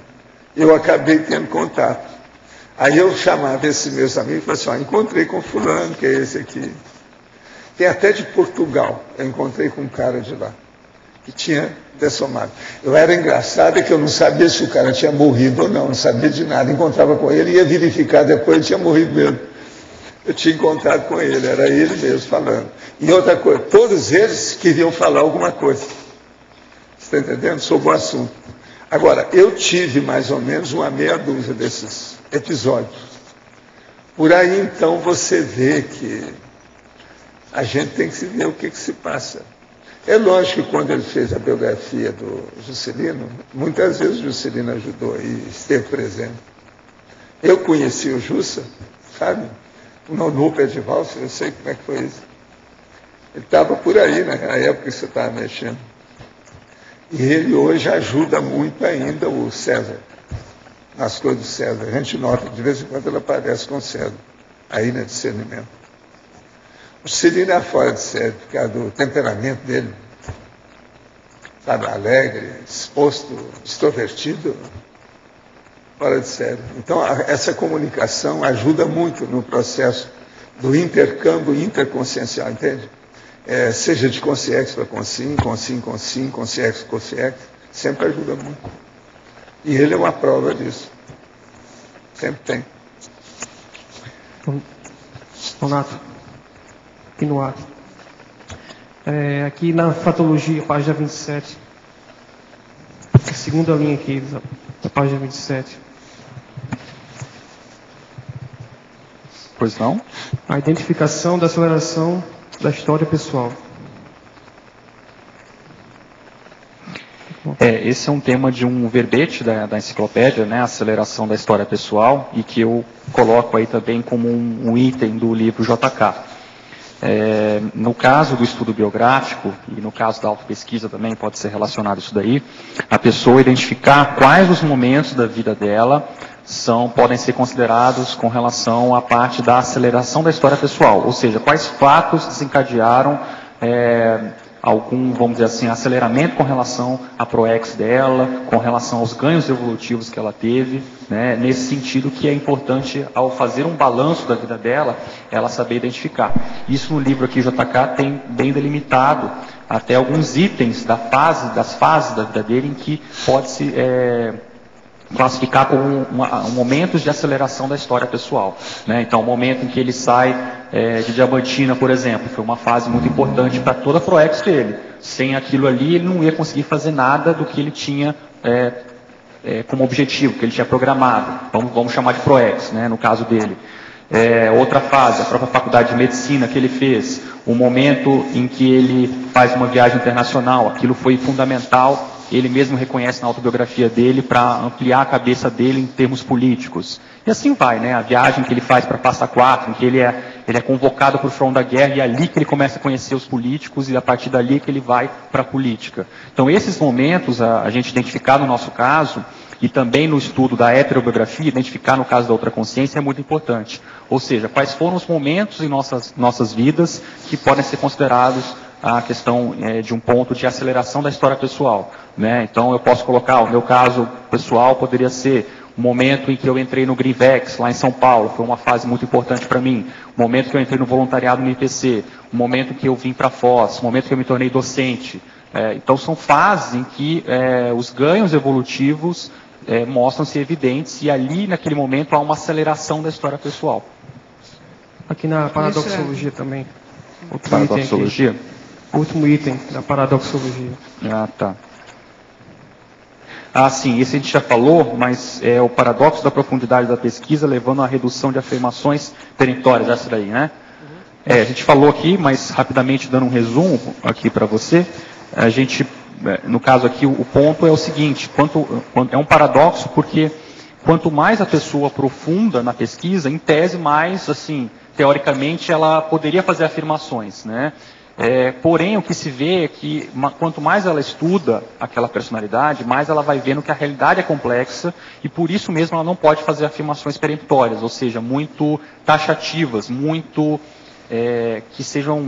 Eu acabei tendo contato. Aí eu chamava esses meus amigos e falava assim, encontrei com fulano, que é esse aqui. Tem até de Portugal, eu encontrei com um cara de lá, que tinha dessomado. Eu era engraçado que eu não sabia se o cara tinha morrido ou não sabia de nada. Encontrava com ele e ia verificar depois, ele tinha morrido mesmo. Eu tinha encontrado com ele, era ele mesmo falando. E outra coisa, todos eles queriam falar alguma coisa. Você está entendendo? Sobre o assunto. Agora, eu tive mais ou menos uma meia dúzia desses episódios. Por aí, então, você vê que a gente tem que ver o que se passa. É lógico que quando ele fez a biografia do Juscelino, muitas vezes o Juscelino ajudou e esteve presente. Eu conheci o Jussa, sabe? No pé de valsa, eu sei como é que foi isso. Ele estava por aí, né? Na época que você estava mexendo. E ele hoje ajuda muito ainda o César, nas coisas do César. A gente nota, de vez em quando ele aparece com o César, aí no discernimento. O Juscelino é fora de série, por causa do temperamento dele. Sabe, alegre, exposto, extrovertido, fora de série. Então, essa comunicação ajuda muito no processo do intercâmbio interconsciencial, entende? Seja de consciex para consim, consciex, consciex, sempre ajuda muito. E ele é uma prova disso. Sempre tem. Donato, aqui no ar. Aqui na fatologia, página 27. A segunda linha aqui, da página 27. Pois não? A identificação da aceleração da história pessoal. Esse é um tema de um verbete da enciclopédia, né, aceleração da história pessoal, e que eu coloco aí também como um item do livro JK. No caso do estudo biográfico, e no caso da autopesquisa também pode ser relacionado isso daí, a pessoa identificar quais os momentos da vida dela podem ser considerados com relação à parte da aceleração da história pessoal, ou seja, quais fatos desencadearam algum, vamos dizer assim, aceleramento com relação à ProEx dela, com relação aos ganhos evolutivos que ela teve, né, nesse sentido que é importante, ao fazer um balanço da vida dela, ela saber identificar. Isso no livro aqui, JK, tem bem delimitado até alguns itens das fases da vida dele em que pode-se classificar como momentos de aceleração da história pessoal, né? Então, o momento em que ele sai de Diamantina, por exemplo, foi uma fase muito importante para toda a ProEx dele. Sem aquilo ali, ele não ia conseguir fazer nada do que ele tinha como objetivo, que ele tinha programado. Vamos chamar de ProEx, né, no caso dele. Outra fase, a própria faculdade de medicina que ele fez, o momento em que ele faz uma viagem internacional, aquilo foi fundamental. Ele mesmo reconhece na autobiografia dele para ampliar a cabeça dele em termos políticos. E assim vai, né? A viagem que ele faz para Passa Quatro, em que ele é convocado para o front da guerra, e é ali que ele começa a conhecer os políticos, e a partir dali que ele vai para a política. Então, esses momentos, a gente identificar no nosso caso, e também no estudo da heterobiografia, identificar no caso da outra consciência é muito importante. Ou seja, quais foram os momentos em nossas vidas que podem ser considerados a questão de um ponto de aceleração da história pessoal, né? Então eu posso colocar, o meu caso pessoal poderia ser o momento em que eu entrei no Greenvex, lá em São Paulo, foi uma fase muito importante para mim. O momento que eu entrei no voluntariado no IPC, o momento que eu vim para Foz, o momento que eu me tornei docente. Então são fases em que os ganhos evolutivos mostram-se evidentes, e ali, naquele momento, há uma aceleração da história pessoal. Aqui na paradoxologia também. Paradoxologia? Último item da paradoxologia. Ah, tá. Sim, esse a gente já falou, mas é o paradoxo da profundidade da pesquisa levando à redução de afirmações peremptórias, essa daí, né? A gente falou aqui, mas rapidamente dando um resumo aqui para você, a gente, no caso aqui, o ponto é o seguinte, é um paradoxo porque quanto mais a pessoa aprofunda na pesquisa, em tese mais, assim, teoricamente, ela poderia fazer afirmações, né? Porém, o que se vê é que quanto mais ela estuda aquela personalidade, mais ela vai vendo que a realidade é complexa, e por isso mesmo ela não pode fazer afirmações peremptórias, ou seja, muito taxativas, muito que sejam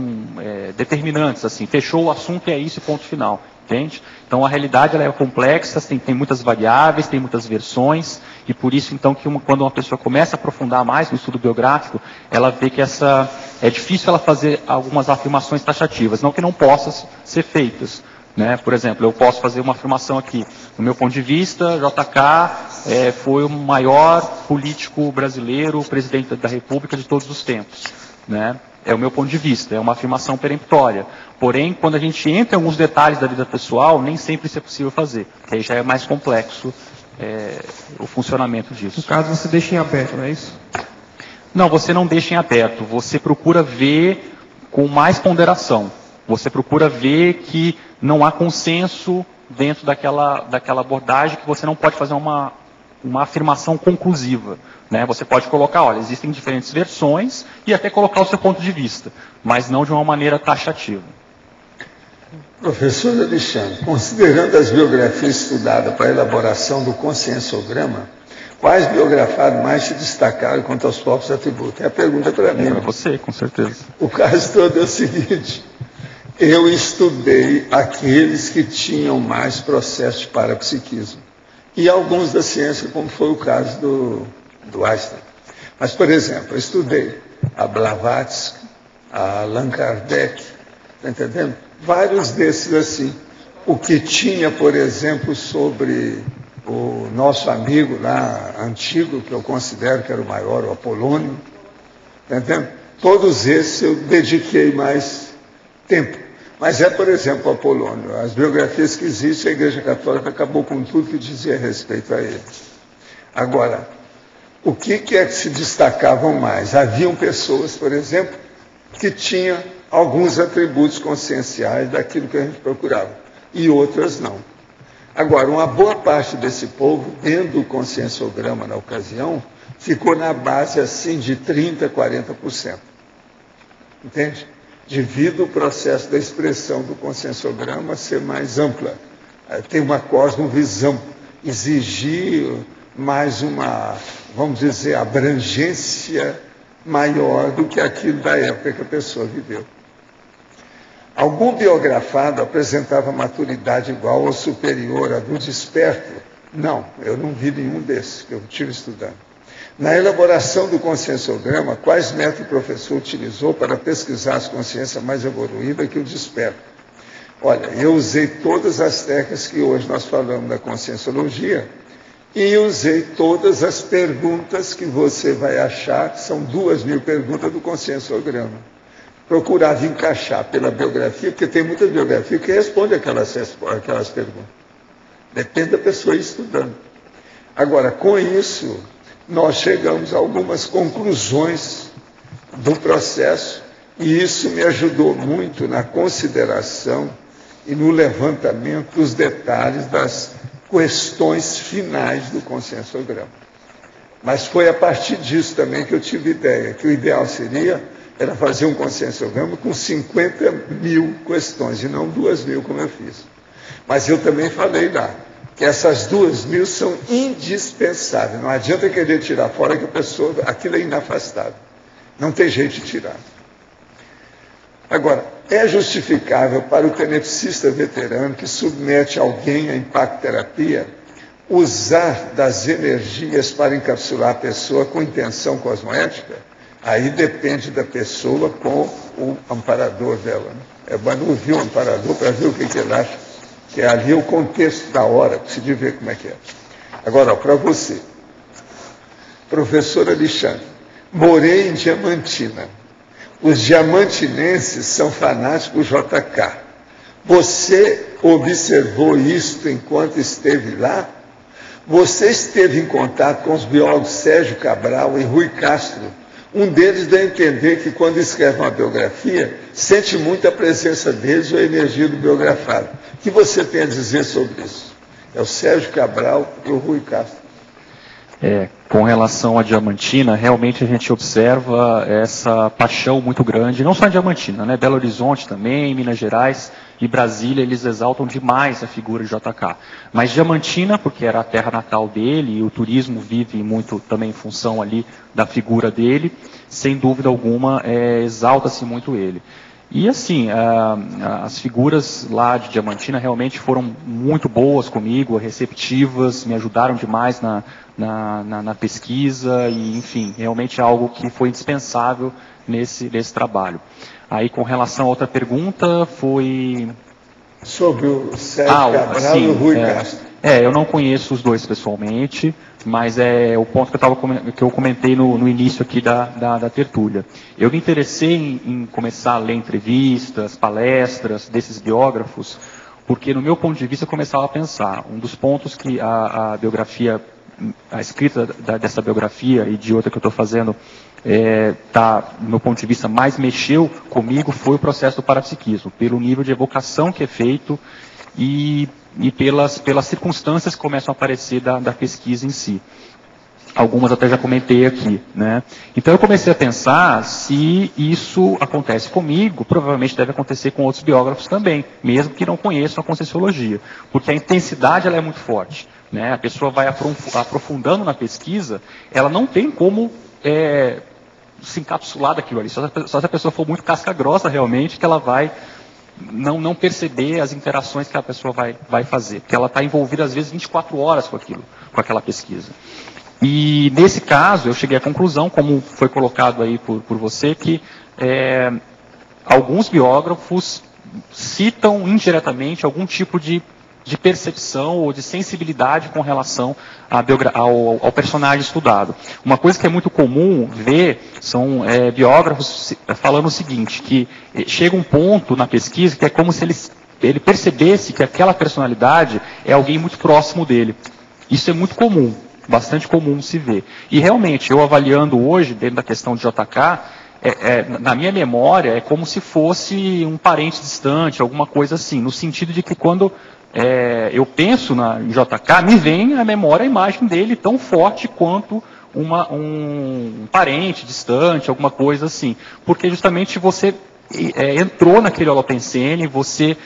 determinantes, assim, fechou o assunto e é isso, ponto final. Entende? Então a realidade ela é complexa, tem muitas variáveis, tem muitas versões, e por isso então que quando uma pessoa começa a aprofundar mais no estudo biográfico, ela vê que é difícil ela fazer algumas afirmações taxativas, não que não possam ser feitas, né? Por exemplo, eu posso fazer uma afirmação aqui, do meu ponto de vista, JK foi o maior político brasileiro, presidente da República de todos os tempos, né? É o meu ponto de vista, é uma afirmação peremptória. Porém, quando a gente entra em alguns detalhes da vida pessoal, nem sempre isso é possível fazer, porque aí já é mais complexo o funcionamento disso. No caso, você deixa em aberto, não é isso? Não, você não deixa em aberto, você procura ver com mais ponderação. Você procura ver que não há consenso dentro daquela abordagem, que você não pode fazer uma afirmação conclusiva, né? Você pode colocar, olha, existem diferentes versões e até colocar o seu ponto de vista, mas não de uma maneira taxativa. Professor Alexandre, considerando as biografias estudadas para a elaboração do conscienciograma, quais biografados mais se destacaram quanto aos próprios atributos? É a pergunta para mim. Para você, com certeza. O caso todo é o seguinte: eu estudei aqueles que tinham mais processo de parapsiquismo. E alguns da ciência, como foi o caso do Einstein. Mas, por exemplo, eu estudei a Blavatsky, a Allan Kardec, está entendendo? Vários desses assim. O que tinha, por exemplo, sobre o nosso amigo lá, antigo, que eu considero que era o maior, o Apolônio, Entendendo? Todos esses eu dediquei mais tempo. Mas por exemplo, Apolônio. As biografias que existem, a Igreja Católica acabou com tudo que dizia a respeito a ele. Agora, o que é que se destacavam mais? Haviam pessoas, por exemplo, que tinham alguns atributos conscienciais daquilo que a gente procurava, e outras não. Agora, uma boa parte desse povo, dentro do conscienciograma na ocasião, ficou na base assim de 30%, 40%. Entende? Devido ao processo da expressão do conscienciograma ser mais ampla. Tem uma cosmovisão, exigir mais uma, vamos dizer, abrangência maior do que aquilo da época que a pessoa viveu. Algum biografado apresentava maturidade igual ou superior à do desperto? Não, eu não vi nenhum desses que eu estive estudando. Na elaboração do conscienciograma, quais métodos o professor utilizou para pesquisar as consciências mais evoluídas que o desperto? Olha, eu usei todas as técnicas que hoje nós falamos da conscienciologia e usei todas as perguntas que você vai achar, que são 2.000 perguntas do conscienciograma. Procurava encaixar pela biografia, porque tem muita biografia que responde aquelas perguntas. Depende da pessoa ir estudando. Agora, com isso, nós chegamos a algumas conclusões do processo, e isso me ajudou muito na consideração e no levantamento dos detalhes das questões finais do conscienciograma. Mas foi a partir disso também que eu tive ideia, que o ideal era fazer um conscienciograma com 50.000 questões, e não 2.000 como eu fiz. Mas eu também falei lá, que essas 2.000 são indispensáveis. Não adianta querer tirar fora que a pessoa, aquilo é inafastável. Não tem jeito de tirar. Agora, é justificável para o tenepsista veterano que submete alguém à impacto-terapia usar das energias para encapsular a pessoa com intenção cosmoética? Aí depende da pessoa com o amparador dela. É bom ouvir o amparador para ver o que ele acha. Que é ali o contexto da hora, para se ver como é que é. Agora, para você, professor Alexandre, morei em Diamantina. Os diamantinenses são fanáticos JK. Você observou isso enquanto esteve lá? Você esteve em contato com os biólogos Sérgio Cabral e Rui Castro. Um deles dá a entender que quando escreve uma biografia, sente muito a presença deles ou a energia do biografado. O que você tem a dizer sobre isso? É o Sérgio Cabral e o Rui Castro. Com relação à Diamantina, realmente a gente observa essa paixão muito grande, não só em Diamantina, né? Belo Horizonte também, Minas Gerais e Brasília, eles exaltam demais a figura de JK. Mas Diamantina, porque era a terra natal dele, e o turismo vive muito também em função ali da figura dele, sem dúvida alguma, exalta-se muito ele. E assim, as figuras lá de Diamantina realmente foram muito boas comigo, receptivas, me ajudaram demais na pesquisa e, enfim, realmente é algo que foi indispensável nesse trabalho. Aí, com relação a outra pergunta, foi... Sobre o Sérgio Cabral e o Rui Castro. Eu não conheço os dois pessoalmente, mas é o ponto que eu comentei no início aqui da tertúlia. Eu me interessei em começar a ler entrevistas, palestras desses biógrafos, porque no meu ponto de vista eu começava a pensar, um dos pontos que a escrita dessa biografia e de outra que eu estou fazendo, do meu ponto de vista, mais mexeu comigo foi o processo do parapsiquismo, pelo nível de evocação que é feito e pelas circunstâncias que começam a aparecer da pesquisa em si. Algumas até já comentei aqui, né? Então eu comecei a pensar, se isso acontece comigo, provavelmente deve acontecer com outros biógrafos também, mesmo que não conheçam a Conscienciologia, porque a intensidade ela é muito forte, né? A pessoa vai aprofundando na pesquisa, ela não tem como se encapsular daquilo ali, só se a pessoa for muito casca grossa realmente, que ela vai não perceber as interações que a pessoa vai fazer, porque ela está envolvida às vezes 24 horas com aquilo, com aquela pesquisa. E nesse caso eu cheguei à conclusão, como foi colocado aí por você, que alguns biógrafos citam indiretamente algum tipo de de percepção ou de sensibilidade com relação ao personagem estudado. Uma coisa que é muito comum ver são biógrafos falando o seguinte, que chega um ponto na pesquisa que é como se ele percebesse que aquela personalidade é alguém muito próximo dele. Isso é muito comum, bastante comum se ver. E realmente, eu avaliando hoje, dentro da questão de JK, na minha memória, é como se fosse um parente distante, alguma coisa assim, no sentido de que quando eu penso em JK, me vem à memória a imagem dele tão forte quanto um parente distante, alguma coisa assim. Porque justamente você entrou naquele holopensene, você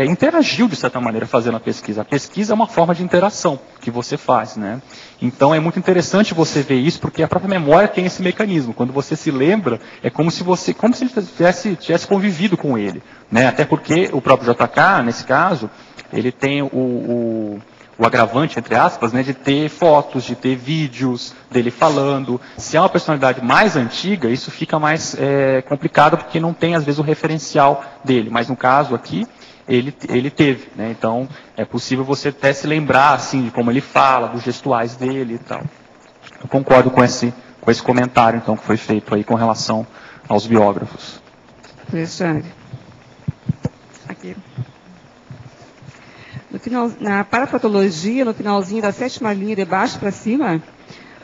interagiu de certa maneira fazendo a pesquisa. A pesquisa é uma forma de interação que você faz, né? Então é muito interessante você ver isso, porque a própria memória tem esse mecanismo. Quando você se lembra, é como se ele tivesse convivido com ele, né? Até porque o próprio JK, nesse caso, ele tem o agravante, entre aspas, né, de ter fotos, de ter vídeos dele falando. Se é uma personalidade mais antiga, isso fica mais complicado, porque não tem, às vezes, o referencial dele. Mas, no caso aqui, ele teve, né? Então, é possível você até se lembrar, assim, de como ele fala, dos gestuais dele e tal. Eu concordo com esse comentário, então, que foi feito aí com relação aos biógrafos. Alexandre. Aqui. Na parapatologia, no finalzinho da 7ª linha, de baixo para cima,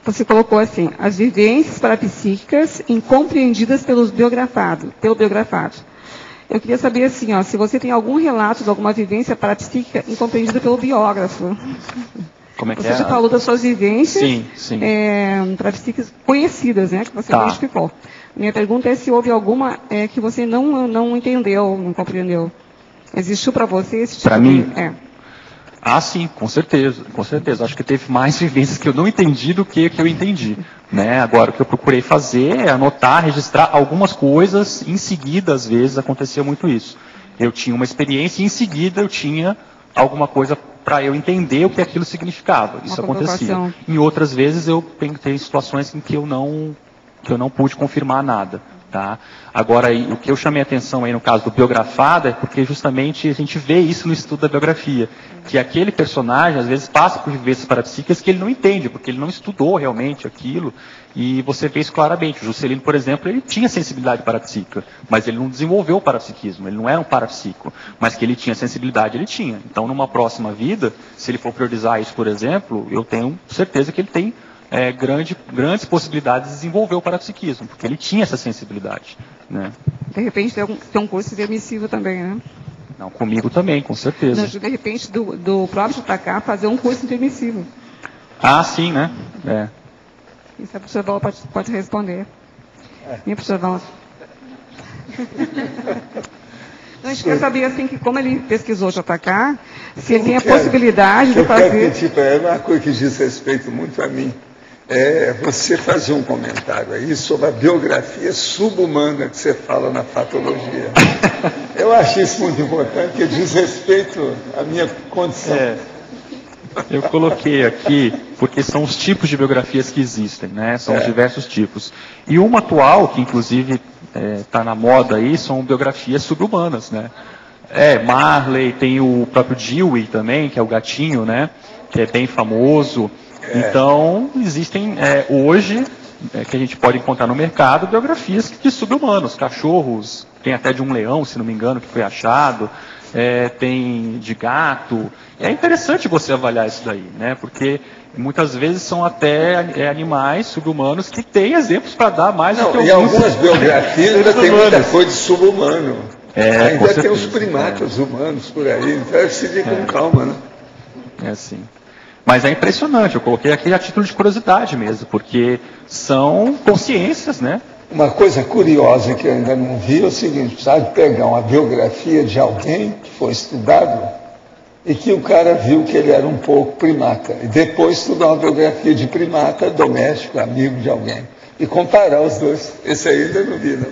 você colocou assim, as vivências parapsíquicas incompreendidas pelo biografado. Eu queria saber assim, se você tem algum relato de alguma vivência parapsíquica incompreendida pelo biógrafo. Como é que você já falou das suas vivências parapsíquicas conhecidas, né, que você identificou. Minha pergunta é se houve alguma que você não entendeu, não compreendeu. Existiu para você esse tipo Para mim? Ah, sim, com certeza. Acho que teve mais vivências que eu não entendi do que eu entendi, né? Agora, o que eu procurei fazer é anotar, registrar algumas coisas, em seguida, às vezes, acontecia muito isso. Eu tinha uma experiência e, em seguida, eu tinha alguma coisa para eu entender o que aquilo significava. Isso acontecia. Em outras vezes, eu tenho situações em que eu não pude confirmar nada. Tá? Agora, o que eu chamei a atenção aí no caso do biografado é porque justamente a gente vê isso no estudo da biografia, que aquele personagem às vezes passa por vivências parapsíquicas que ele não entende, porque ele não estudou realmente aquilo, e você vê isso claramente. O Juscelino, por exemplo, ele tinha sensibilidade parapsíquica, mas ele não desenvolveu o parapsiquismo, ele não era um parapsíquico, mas que ele tinha sensibilidade, ele tinha. Então, numa próxima vida, se ele for priorizar isso, por exemplo, eu tenho certeza que ele tem grandes possibilidades de desenvolver o parapsiquismo, porque ele tinha essa sensibilidade, né? De repente tem um curso intermissivo também, né? Não, comigo também, com certeza. Não, de repente do próprio JK fazer um curso intermissivo. Ah, sim, né? Isso a professora Vala pode responder. Minha professora Vala. A gente quer saber, assim, que como ele pesquisou o JK, se ele tem a possibilidade de fazer... Eu quero pedir uma coisa que diz respeito muito a mim. Você fazer um comentário aí sobre a biografia subhumana que você fala na patologia. Eu acho isso muito importante, porque diz respeito à minha condição. Eu coloquei aqui, porque são os tipos de biografias que existem, né? São os diversos tipos. E uma atual, que inclusive está na moda aí, são biografias subhumanas, né? Marley, tem o próprio Dewey também, que é o gatinho, né? Que é bem famoso. Então, existem hoje, que a gente pode encontrar no mercado, biografias de subhumanos, cachorros, tem até de um leão, se não me engano, que foi achado, tem de gato. É interessante você avaliar isso daí, né? Porque muitas vezes são até animais subhumanos que têm exemplos para dar mais do que alguns. E algumas biografias ainda tem muita coisa de subhumano. Ainda tem os primatas humanos por aí, então é se ir com calma, né? Assim. Mas é impressionante, eu coloquei aqui a título de curiosidade mesmo, porque são consciências, né? Uma coisa curiosa que eu ainda não vi é o seguinte, precisava de pegar uma biografia de alguém que foi estudado e que o cara viu que ele era um pouco primata, e depois estudar uma biografia de primata, doméstico, amigo de alguém, e comparar os dois. Esse aí ainda não vi, não.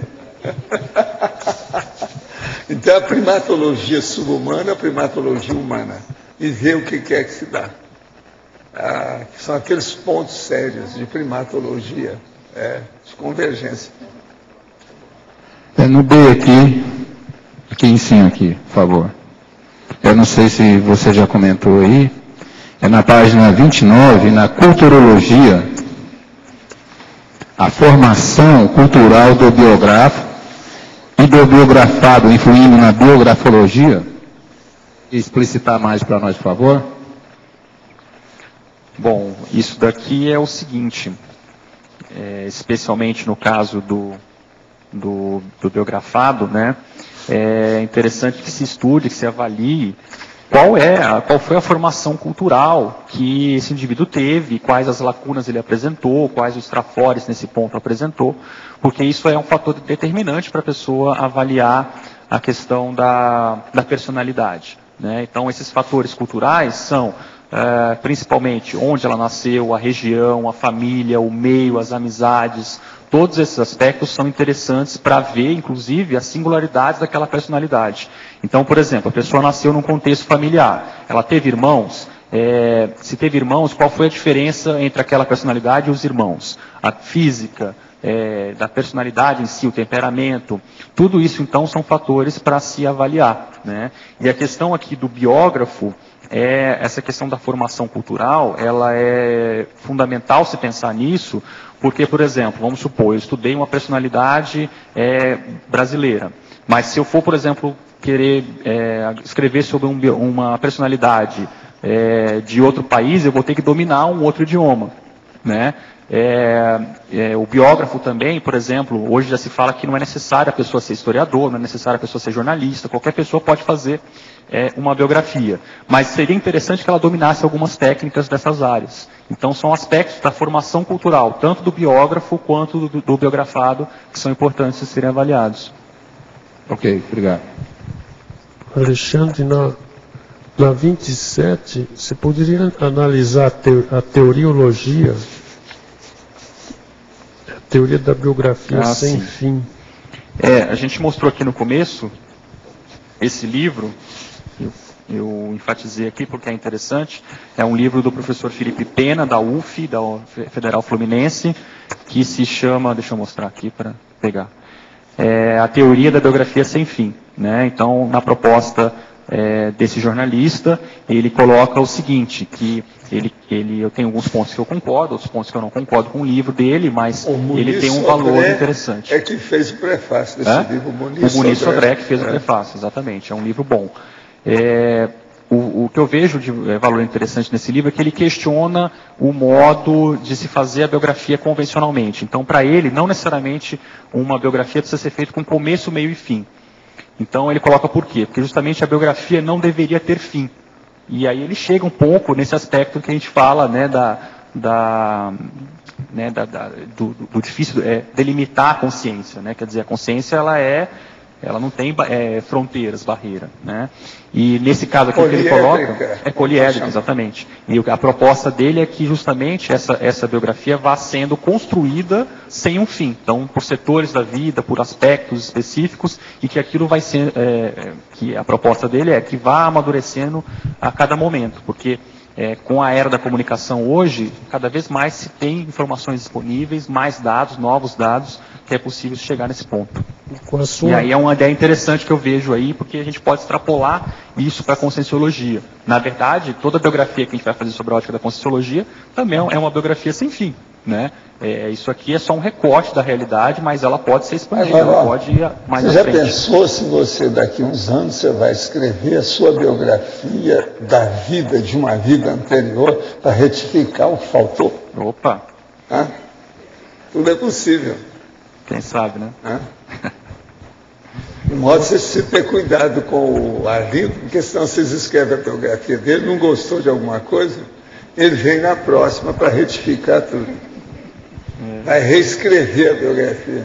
Então a primatologia subhumana, a primatologia humana, e ver o que é que se dá. São aqueles pontos sérios de primatologia, de convergência. No B aqui em cima aqui, por favor. eu não sei se você já comentou aí, é na página 29, na culturologia, a formação cultural do biógrafo e do biografado influindo na biografologia. Explicitar mais para nós, por favor. Bom, isso daqui é o seguinte, especialmente no caso do biografado, né? É interessante que se estude, que se avalie qual foi a formação cultural que esse indivíduo teve, quais as lacunas ele apresentou, quais os trafores nesse ponto apresentou, porque isso é um fator determinante para a pessoa avaliar a questão da personalidade, né? Então, esses fatores culturais são principalmente onde ela nasceu, a região, a família, o meio, as amizades. Todos esses aspectos são interessantes para ver, inclusive, as singularidades daquela personalidade. Então, por exemplo, a pessoa nasceu num contexto familiar. Ela teve irmãos? Se teve irmãos, qual foi a diferença entre aquela personalidade e os irmãos? A física, da personalidade em si, o temperamento. Tudo isso, então, são fatores para se avaliar, né? E a questão aqui do biógrafo, essa questão da formação cultural, ela é fundamental se pensar nisso, porque, por exemplo, vamos supor, eu estudei uma personalidade brasileira, mas se eu for, por exemplo, querer escrever sobre uma personalidade de outro país, eu vou ter que dominar um outro idioma, né? O biógrafo também, por exemplo, hoje já se fala que não é necessário a pessoa ser historiador, não é necessário a pessoa ser jornalista, qualquer pessoa pode fazer uma biografia, mas seria interessante que ela dominasse algumas técnicas dessas áreas. Então são aspectos da formação cultural, tanto do biógrafo quanto do biografado, que são importantes de serem avaliados. Ok, obrigado. Alexandre, na 27, você poderia analisar a teoriologia, a teoria da biografia sem fim. A gente mostrou aqui no começo esse livro. Eu enfatizei aqui porque é interessante. É um livro do professor Felipe Pena, da UF, da Federal Fluminense, que se chama, deixa eu mostrar aqui para pegar, a teoria da biografia sem fim, né? Então, na proposta desse jornalista, ele coloca o seguinte, que eu tenho alguns pontos que eu concordo, outros pontos que eu não concordo com o livro dele, mas ele tem um valor interessante. É que fez o prefácio desse livro, o Muniz Sodré que fez o prefácio, exatamente, é um livro bom. O que eu vejo de valor interessante nesse livro é que ele questiona o modo de se fazer a biografia convencionalmente. Então, para ele, não necessariamente uma biografia precisa ser feita com começo, meio e fim. Então, ele coloca por quê? Porque justamente a biografia não deveria ter fim. E aí ele chega um pouco nesse aspecto que a gente fala, né, do difícil delimitar a consciência, né? Quer dizer, a consciência ela não tem fronteiras, barreira, né? E nesse caso aqui que ele coloca, é poliédrica, exatamente. E a proposta dele é que justamente essa biografia vá sendo construída sem um fim. Então, por setores da vida, por aspectos específicos, e que aquilo vai ser, que a proposta dele é que vá amadurecendo a cada momento, porque com a era da comunicação hoje, cada vez mais se tem informações disponíveis, mais dados, novos dados, que é possível chegar nesse ponto. E aí é uma ideia interessante que eu vejo aí, porque a gente pode extrapolar isso para a conscienciologia. Na verdade, toda a biografia que a gente vai fazer sobre a ótica da conscienciologia também é uma biografia sem fim, né? Isso aqui é só um recorte da realidade, mas ela pode ser expandida, ela pode ir mais à frente. Você já pensou se você daqui a uns anos você vai escrever a sua biografia da vida, de uma vida anterior, para retificar o que faltou? Opa! Tudo é possível. Quem sabe, né? De modo que você ter cuidado com o Arlindo, porque senão vocês escrevem a biografia dele, não gostou de alguma coisa, ele vem na próxima para retificar tudo. Vai reescrever a biografia,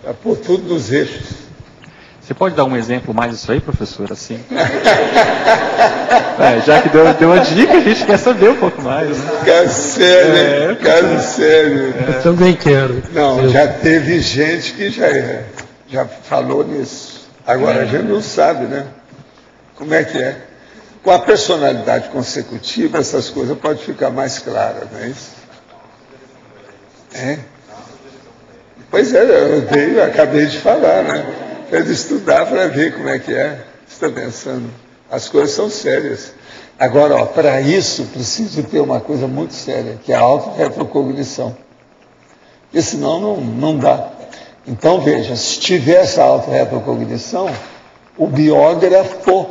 para pôr tudo nos eixos. Você pode dar um exemplo mais disso aí, professor? Assim? Já que deu a dica, a gente quer saber um pouco mais. Né? Caso sério. Eu também quero. Não, já teve gente que já falou nisso. Agora a gente não sabe, né? Como é que é? Com a personalidade consecutiva, essas coisas podem ficar mais claras, não é isso? Pois eu acabei de falar, né? Para ele estudar para ver como é que é. Você está pensando? As coisas são sérias. Agora, para isso, preciso ter uma coisa muito séria, que é a autorretrocognição. Porque senão não dá. Então, veja, se tiver essa autorretrocognição, o biógrafo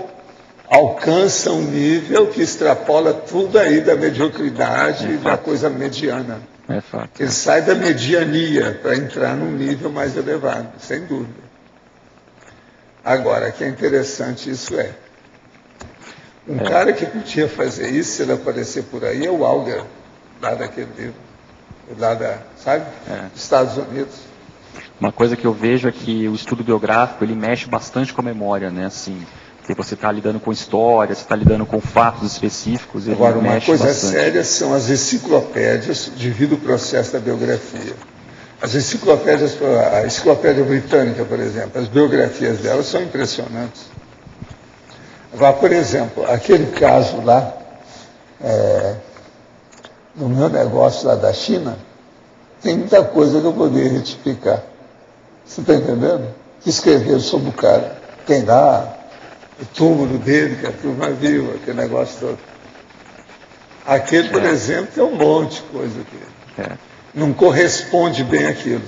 alcança um nível que extrapola tudo aí da mediocridade e da coisa mediana. É fato. Ele sai da mediania para entrar num nível mais elevado, sem dúvida. Agora, que é interessante isso é. Um cara que podia fazer isso, se ele aparecer por aí, é o Auger, lá daquele livro. Lá sabe? Dos Estados Unidos. Uma coisa que eu vejo é que o estudo biográfico, ele mexe bastante com a memória, né? Assim, porque você está lidando com história, você está lidando com fatos específicos. Agora, uma coisa séria são as enciclopédias devido ao processo da biografia. As enciclopédias, a enciclopédia britânica, por exemplo, as biografias delas são impressionantes. Agora, por exemplo, aquele caso lá, no meu negócio lá da China, tem muita coisa que eu poderia retificar. Você está entendendo? Que escreveram sobre o cara. Tem lá o túmulo dele, que a turma viu, aquele negócio todo. Aquele, por exemplo, tem um monte de coisa aqui. Não corresponde bem àquilo.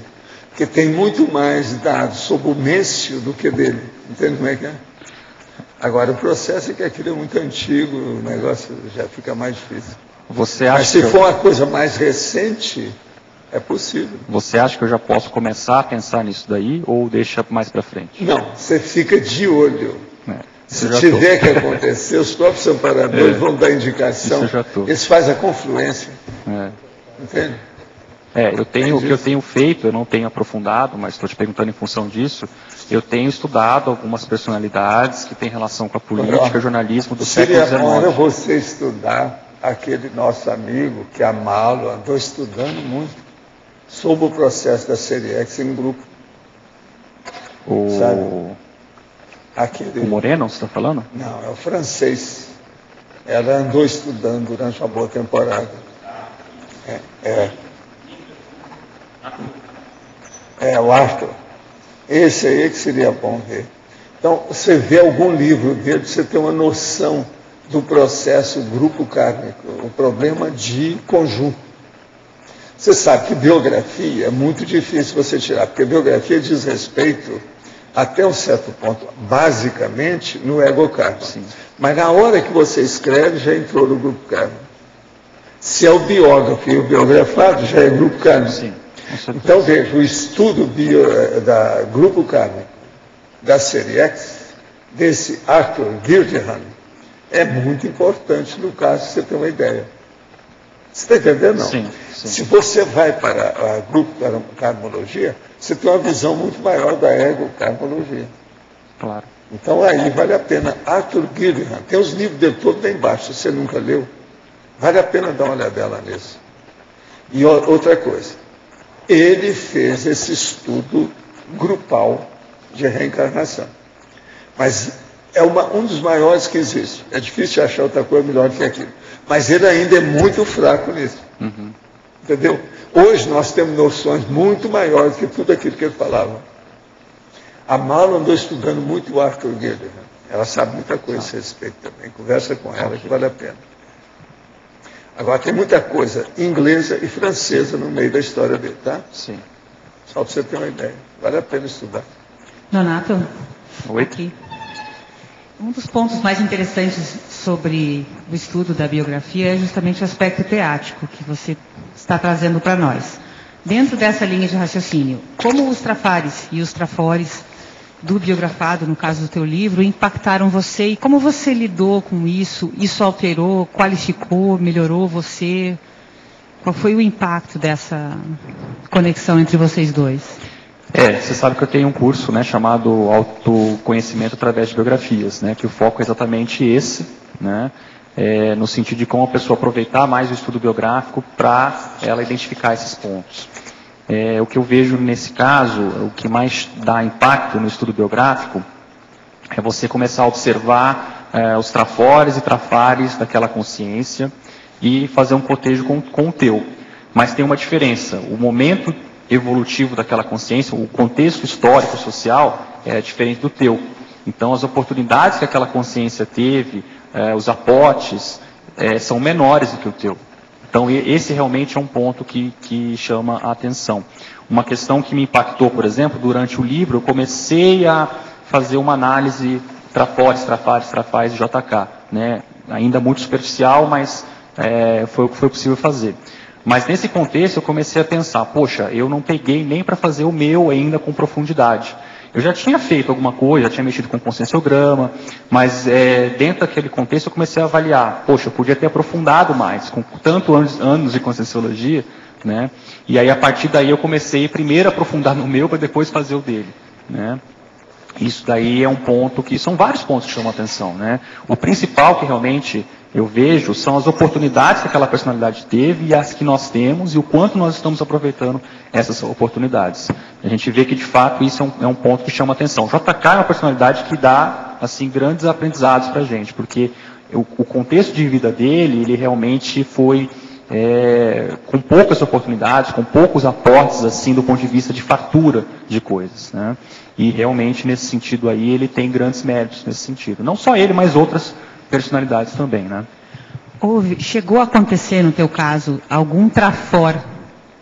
Porque tem muito mais dados sobre o Mêncio do que dele. Entende como é que é? Agora, o processo é que aquilo é muito antigo, o negócio já fica mais difícil. Você acha Mas se for uma coisa mais recente, é possível. Você acha que eu já posso começar a pensar nisso daí ou deixa mais para frente? Não, você fica de olho. Se tiver que acontecer, os próprios amparadores vão dar indicação. Eles fazem a confluência. Entende? O que eu tenho feito, eu não tenho aprofundado, mas estou te perguntando em função disso, eu tenho estudado algumas personalidades que têm relação com a política, jornalismo do século XIX. Seria bom você estudar aquele nosso amigo que a Malo andou estudando muito sobre o processo da Seriex em grupo. O Moreno, você está falando? Não, é o francês. Ela andou estudando durante uma boa temporada. O Arthur. Esse aí que seria bom ver. Então, você vê algum livro dele, você tem uma noção do processo grupo kármico, o problema de conjunto. Você sabe que biografia é muito difícil você tirar, porque biografia diz respeito, até um certo ponto, basicamente, no ego kármico. Mas na hora que você escreve, já entrou no grupo kármico. Se é o biógrafo e o biografado, já é grupo kármico. Então, veja, o estudo da grupo kármico da Seriex, desse Arthur Gildenham, é muito importante no caso, você ter uma ideia. Você está entendendo? Não? Sim. Se você vai para a grupo karmologia, você tem uma visão muito maior da ego-karmologia. Claro. Então aí vale a pena. Arthur Gildenham, tem os livros dele todos lá embaixo, se você nunca leu, vale a pena dar uma olhadela nisso. E outra coisa, ele fez esse estudo grupal de reencarnação. Mas é um dos maiores que existe. É difícil achar outra coisa melhor do que aquilo. Mas ele ainda é muito fraco nisso. Entendeu? Hoje nós temos noções muito maiores do que tudo aquilo que ele falava. A Malo andou estudando muito o Arthur Gildenham. Ela sabe muita coisa a esse respeito também. Conversa com ela que vale a pena. Agora tem muita coisa inglesa e francesa no meio da história dele, tá? Sim. Só para você ter uma ideia. Vale a pena estudar. Donato? Oi? Aqui. Um dos pontos mais interessantes sobre o estudo da biografia é justamente o aspecto teático que você está trazendo para nós. Dentro dessa linha de raciocínio, como os trafares e os trafores do biografado, no caso do teu livro, impactaram você e como você lidou com isso? Isso alterou, qualificou, melhorou você? Qual foi o impacto dessa conexão entre vocês dois? Você sabe que eu tenho um curso, né, chamado Autoconhecimento através de Biografias, né, que o foco é exatamente esse, né, no sentido de como a pessoa aproveitar mais o estudo biográfico para ela identificar esses pontos. O que eu vejo nesse caso, o que mais dá impacto no estudo biográfico, é você começar a observar os trafores e trafares daquela consciência e fazer um cotejo com o teu. Mas tem uma diferença, o momento evolutivo daquela consciência, o contexto histórico, social, é diferente do teu. Então, as oportunidades que aquela consciência teve, os aportes, são menores do que o teu. Então, esse realmente é um ponto que chama a atenção. Uma questão que me impactou, por exemplo, durante o livro, eu comecei a fazer uma análise trafores, trafais de JK, né? Ainda muito superficial, mas foi o que foi possível fazer. Mas nesse contexto eu comecei a pensar, poxa, eu não peguei nem para fazer o meu ainda com profundidade. Eu já tinha feito alguma coisa, já tinha mexido com conscienciograma, mas dentro daquele contexto eu comecei a avaliar, poxa, eu podia ter aprofundado mais, com tanto anos de conscienciologia, né? E aí a partir daí eu comecei primeiro a aprofundar no meu para depois fazer o dele, né? Isso daí é um ponto que, são vários pontos que chamam a atenção, né? O principal que realmente eu vejo são as oportunidades que aquela personalidade teve e as que nós temos e o quanto nós estamos aproveitando essas oportunidades. A gente vê que, de fato, isso é um ponto que chama a atenção. JK é uma personalidade que dá, assim, grandes aprendizados para a gente, porque o contexto de vida dele, ele realmente foi com poucas oportunidades, com poucos aportes, assim, do ponto de vista de fartura de coisas, né? E realmente, nesse sentido aí, ele tem grandes méritos nesse sentido. Não só ele, mas outras personalidades também, né? Chegou a acontecer, no teu caso, algum trafor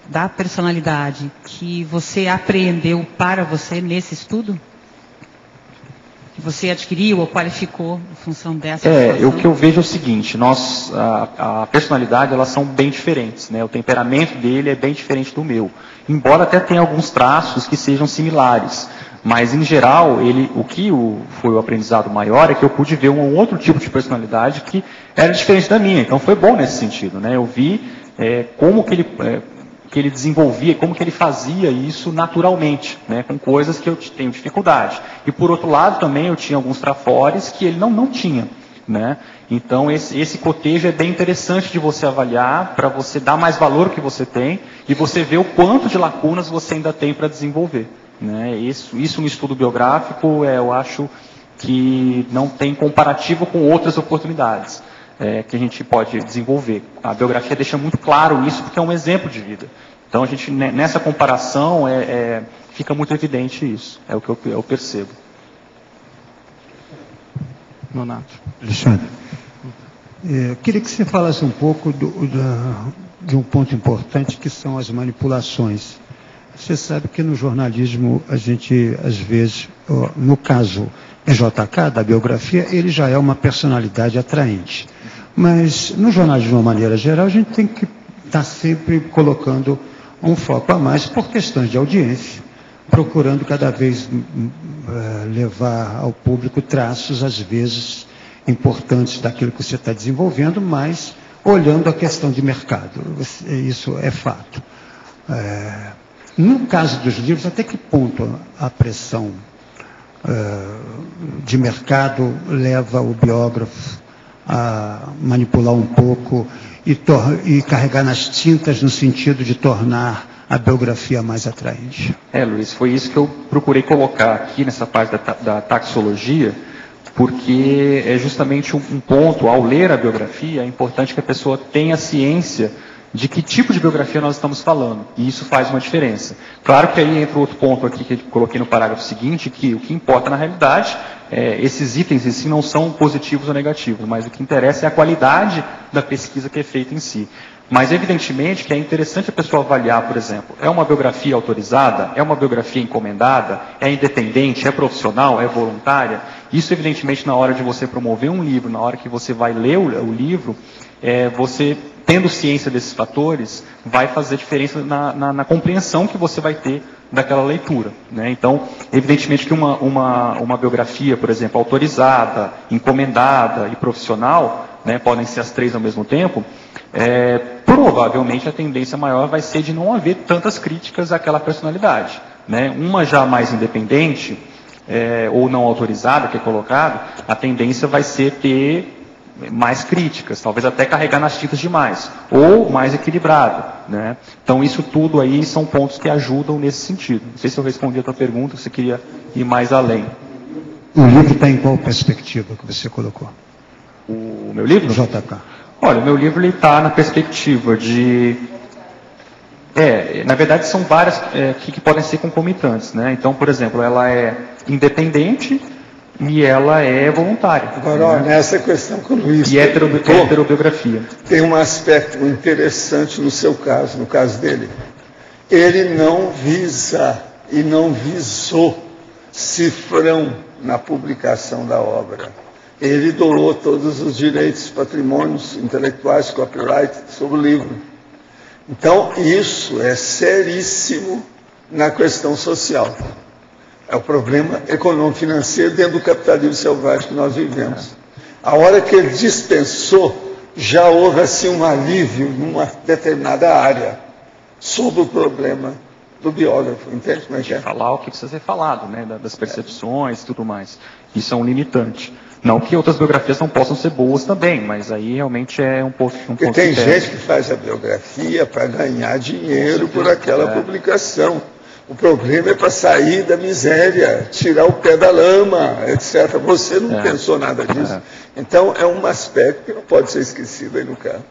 da personalidade que você apreendeu para você nesse estudo? Que você adquiriu ou qualificou em função dessa situação? O que eu vejo é o seguinte, a personalidade, elas são bem diferentes, né? O temperamento dele é bem diferente do meu. Embora até tenha alguns traços que sejam similares. Mas, em geral, foi o aprendizado maior é que eu pude ver um outro tipo de personalidade que era diferente da minha. Então, foi bom nesse sentido, né? Eu vi como que ele desenvolvia, como que ele fazia isso naturalmente, né? Com coisas que eu tenho dificuldade. E, por outro lado, também eu tinha alguns trafores que ele não tinha, né? Então, esse cotejo é bem interessante de você avaliar, para você dar mais valor ao que você tem e você ver o quanto de lacunas você ainda tem para desenvolver. Né? Isso no estudo biográfico, eu acho que não tem comparativo com outras oportunidades que a gente pode desenvolver. A biografia deixa muito claro isso, porque é um exemplo de vida. Então, a gente, nessa comparação, fica muito evidente isso. É o que eu percebo. Nonato. Alexandre, queria que você falasse um pouco de um ponto importante, que são as manipulações. Você sabe que no jornalismo a gente, às vezes, no caso JK, da biografia, ele já é uma personalidade atraente. Mas no jornalismo, de uma maneira geral, a gente tem que estar sempre colocando um foco a mais por questões de audiência, procurando cada vez levar ao público traços, às vezes, importantes daquilo que você está desenvolvendo, mas olhando a questão de mercado. Isso é fato. No caso dos livros, até que ponto a pressão de mercado leva o biógrafo a manipular um pouco e carregar nas tintas no sentido de tornar a biografia mais atraente? Luiz, foi isso que eu procurei colocar aqui nessa parte da taxologia, porque é justamente um ponto, ao ler a biografia, é importante que a pessoa tenha ciência de que tipo de biografia nós estamos falando, e isso faz uma diferença. Claro que aí entra outro ponto aqui que eu coloquei no parágrafo seguinte, que o que importa na realidade, esses itens em si não são positivos ou negativos, mas o que interessa é a qualidade da pesquisa que é feita em si. Mas, evidentemente, que é interessante a pessoa avaliar, por exemplo, é uma biografia autorizada, é uma biografia encomendada, é independente, é profissional, é voluntária. Isso, evidentemente, na hora de você promover um livro, na hora que você vai ler o livro, você, tendo ciência desses fatores, vai fazer diferença na compreensão que você vai ter daquela leitura, né? Então, evidentemente que uma biografia, por exemplo, autorizada, encomendada e profissional, né, podem ser as três ao mesmo tempo, provavelmente a tendência maior vai ser de não haver tantas críticas àquela personalidade, né? Uma já mais independente, ou não autorizada, que é colocado, a tendência vai ser ter mais críticas, talvez até carregar nas tintas demais, ou mais equilibrado, né? Então, isso tudo aí são pontos que ajudam nesse sentido. Não sei se eu respondi a tua pergunta, você queria ir mais além. O livro está em qual perspectiva que você colocou? O meu livro? O JK. Olha, o meu livro está na perspectiva de... na verdade, são várias que podem ser concomitantes, né? Então, por exemplo, ela é independente, E ela é voluntária. Agora, nessa questão que o Luiz heterobiografia. Tem um aspecto interessante no seu caso, no caso dele. Ele não visa e não visou cifrão na publicação da obra. Ele doou todos os direitos, patrimônios intelectuais, copyright sobre o livro. Então, isso é seríssimo na questão social. É o problema econômico-financeiro dentro do capitalismo selvagem que nós vivemos. A hora que ele dispensou, já houve assim um alívio numa determinada área sobre o problema do biógrafo, entende como é que é? Falar o que precisa ser falado, né, das percepções e tudo mais. Isso é um limitante. Não que outras biografias não possam ser boas também, mas aí realmente é um ponto Porque tem gente que faz a biografia para ganhar dinheiro por aquela publicação. O problema é para sair da miséria, tirar o pé da lama, etc. Você não pensou nada disso. Então, é um aspecto que não pode ser esquecido aí no caso.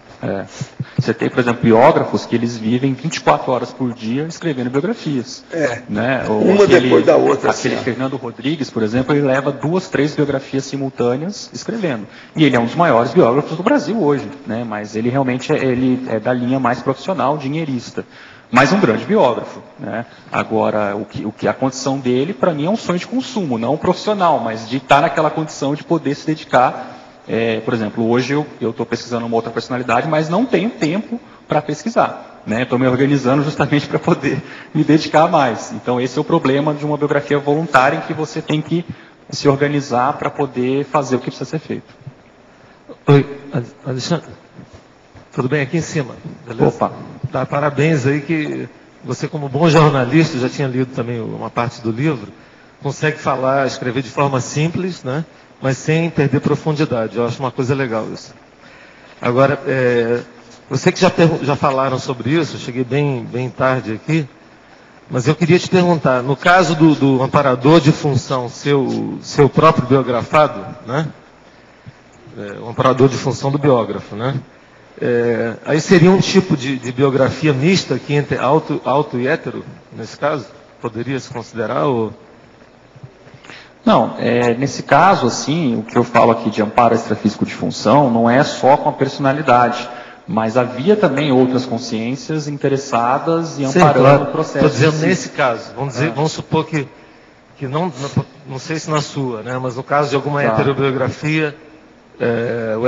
Você tem, por exemplo, biógrafos que eles vivem 24 horas por dia escrevendo biografias. Né? Uma depois da outra. Aquele Fernando Rodrigues, por exemplo, ele leva 2, 3 biografias simultâneas escrevendo. E ele é um dos maiores biógrafos do Brasil hoje, né? Mas ele realmente é da linha mais profissional, dinheirista. Mas um grande biógrafo, né? Agora, o que a condição dele, para mim, é um sonho de consumo, não profissional, mas de estar naquela condição de poder se dedicar. Por exemplo, hoje eu estou pesquisando uma outra personalidade, mas não tenho tempo para pesquisar, né? Estou me organizando justamente para poder me dedicar mais. Então, esse é o problema de uma biografia voluntária, em que você tem que se organizar para poder fazer o que precisa ser feito. Oi, Alexandre. Tudo bem? Aqui em cima, beleza? Opa. Dá parabéns aí que você, como bom jornalista, já tinha lido também uma parte do livro, consegue falar, escrever de forma simples, né? Mas sem perder profundidade. Eu acho uma coisa legal isso. Agora, eu sei que já falaram sobre isso, eu cheguei bem tarde aqui, mas eu queria te perguntar, no caso do amparador de função, seu próprio biografado, né? O amparador de função do biógrafo, né? Aí seria um tipo de biografia mista aqui entre auto e hétero, nesse caso? Poderia se considerar? Ou... Não, nesse caso, assim, o que eu falo aqui de amparo extrafísico de função não é só com a personalidade, mas havia também outras consciências interessadas e amparando o processo. Estou dizendo nesse caso, vamos supor que não sei se na sua, né, mas no caso de alguma heterobiografia,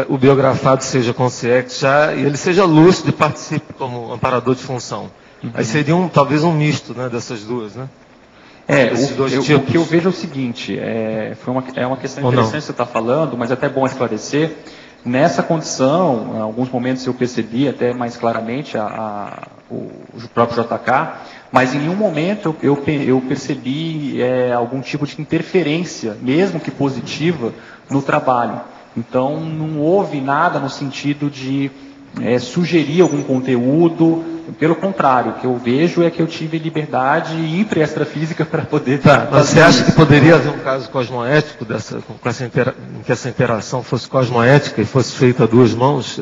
o biografado seja consciente já, e ele seja lúcido e participe como amparador de função. Aí seria talvez um misto, né, dessas duas, né? O que eu vejo é o seguinte, é uma questão interessante que você está falando, mas é até bom esclarecer. Nessa condição, em alguns momentos eu percebi até mais claramente o próprio JK, mas em nenhum momento eu percebi algum tipo de interferência, mesmo que positiva, no trabalho. Então, não houve nada no sentido de sugerir algum conteúdo. Pelo contrário, o que eu vejo é que eu tive liberdade intra e extrafísica para poder... Mas você acha que poderia haver um caso cosmoético, em que essa interação fosse cosmoética e fosse feita a duas mãos,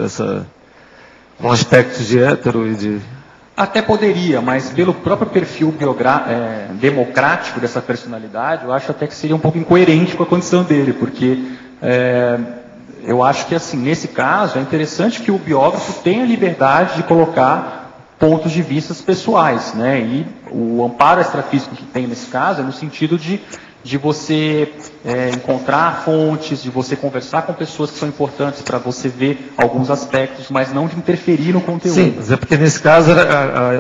com aspectos de hétero e de... Até poderia, mas pelo próprio perfil democrático dessa personalidade, eu acho até que seria um pouco incoerente com a condição dele, porque... eu acho que, assim, nesse caso, é interessante que o biógrafo tenha liberdade de colocar pontos de vista pessoais, né? E o amparo extrafísico que tem nesse caso é no sentido de você encontrar fontes, de você conversar com pessoas que são importantes para você ver alguns aspectos, mas não de interferir no conteúdo. Sim, mas é porque nesse caso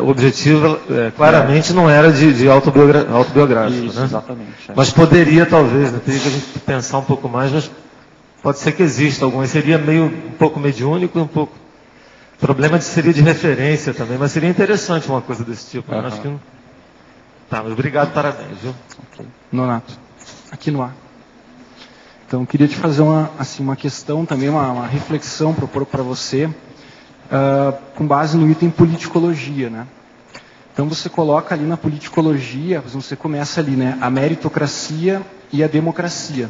o objetivo claramente não era de autobiográfico. Isso, né? Exatamente. Mas poderia, talvez, né? Teria que a gente pensar um pouco mais, mas pode ser que exista algum. Seria um pouco mediúnico e um pouco... O problema seria de referência também, mas seria interessante uma coisa desse tipo. Né? Acho que não... Tá, mas obrigado, parabéns, viu? Okay. Nonato, aqui no ar. Então, eu queria te fazer uma questão também, uma reflexão, propor para você, com base no item politicologia, né? Então, você coloca ali na politicologia, você começa ali, né? A meritocracia e a democracia.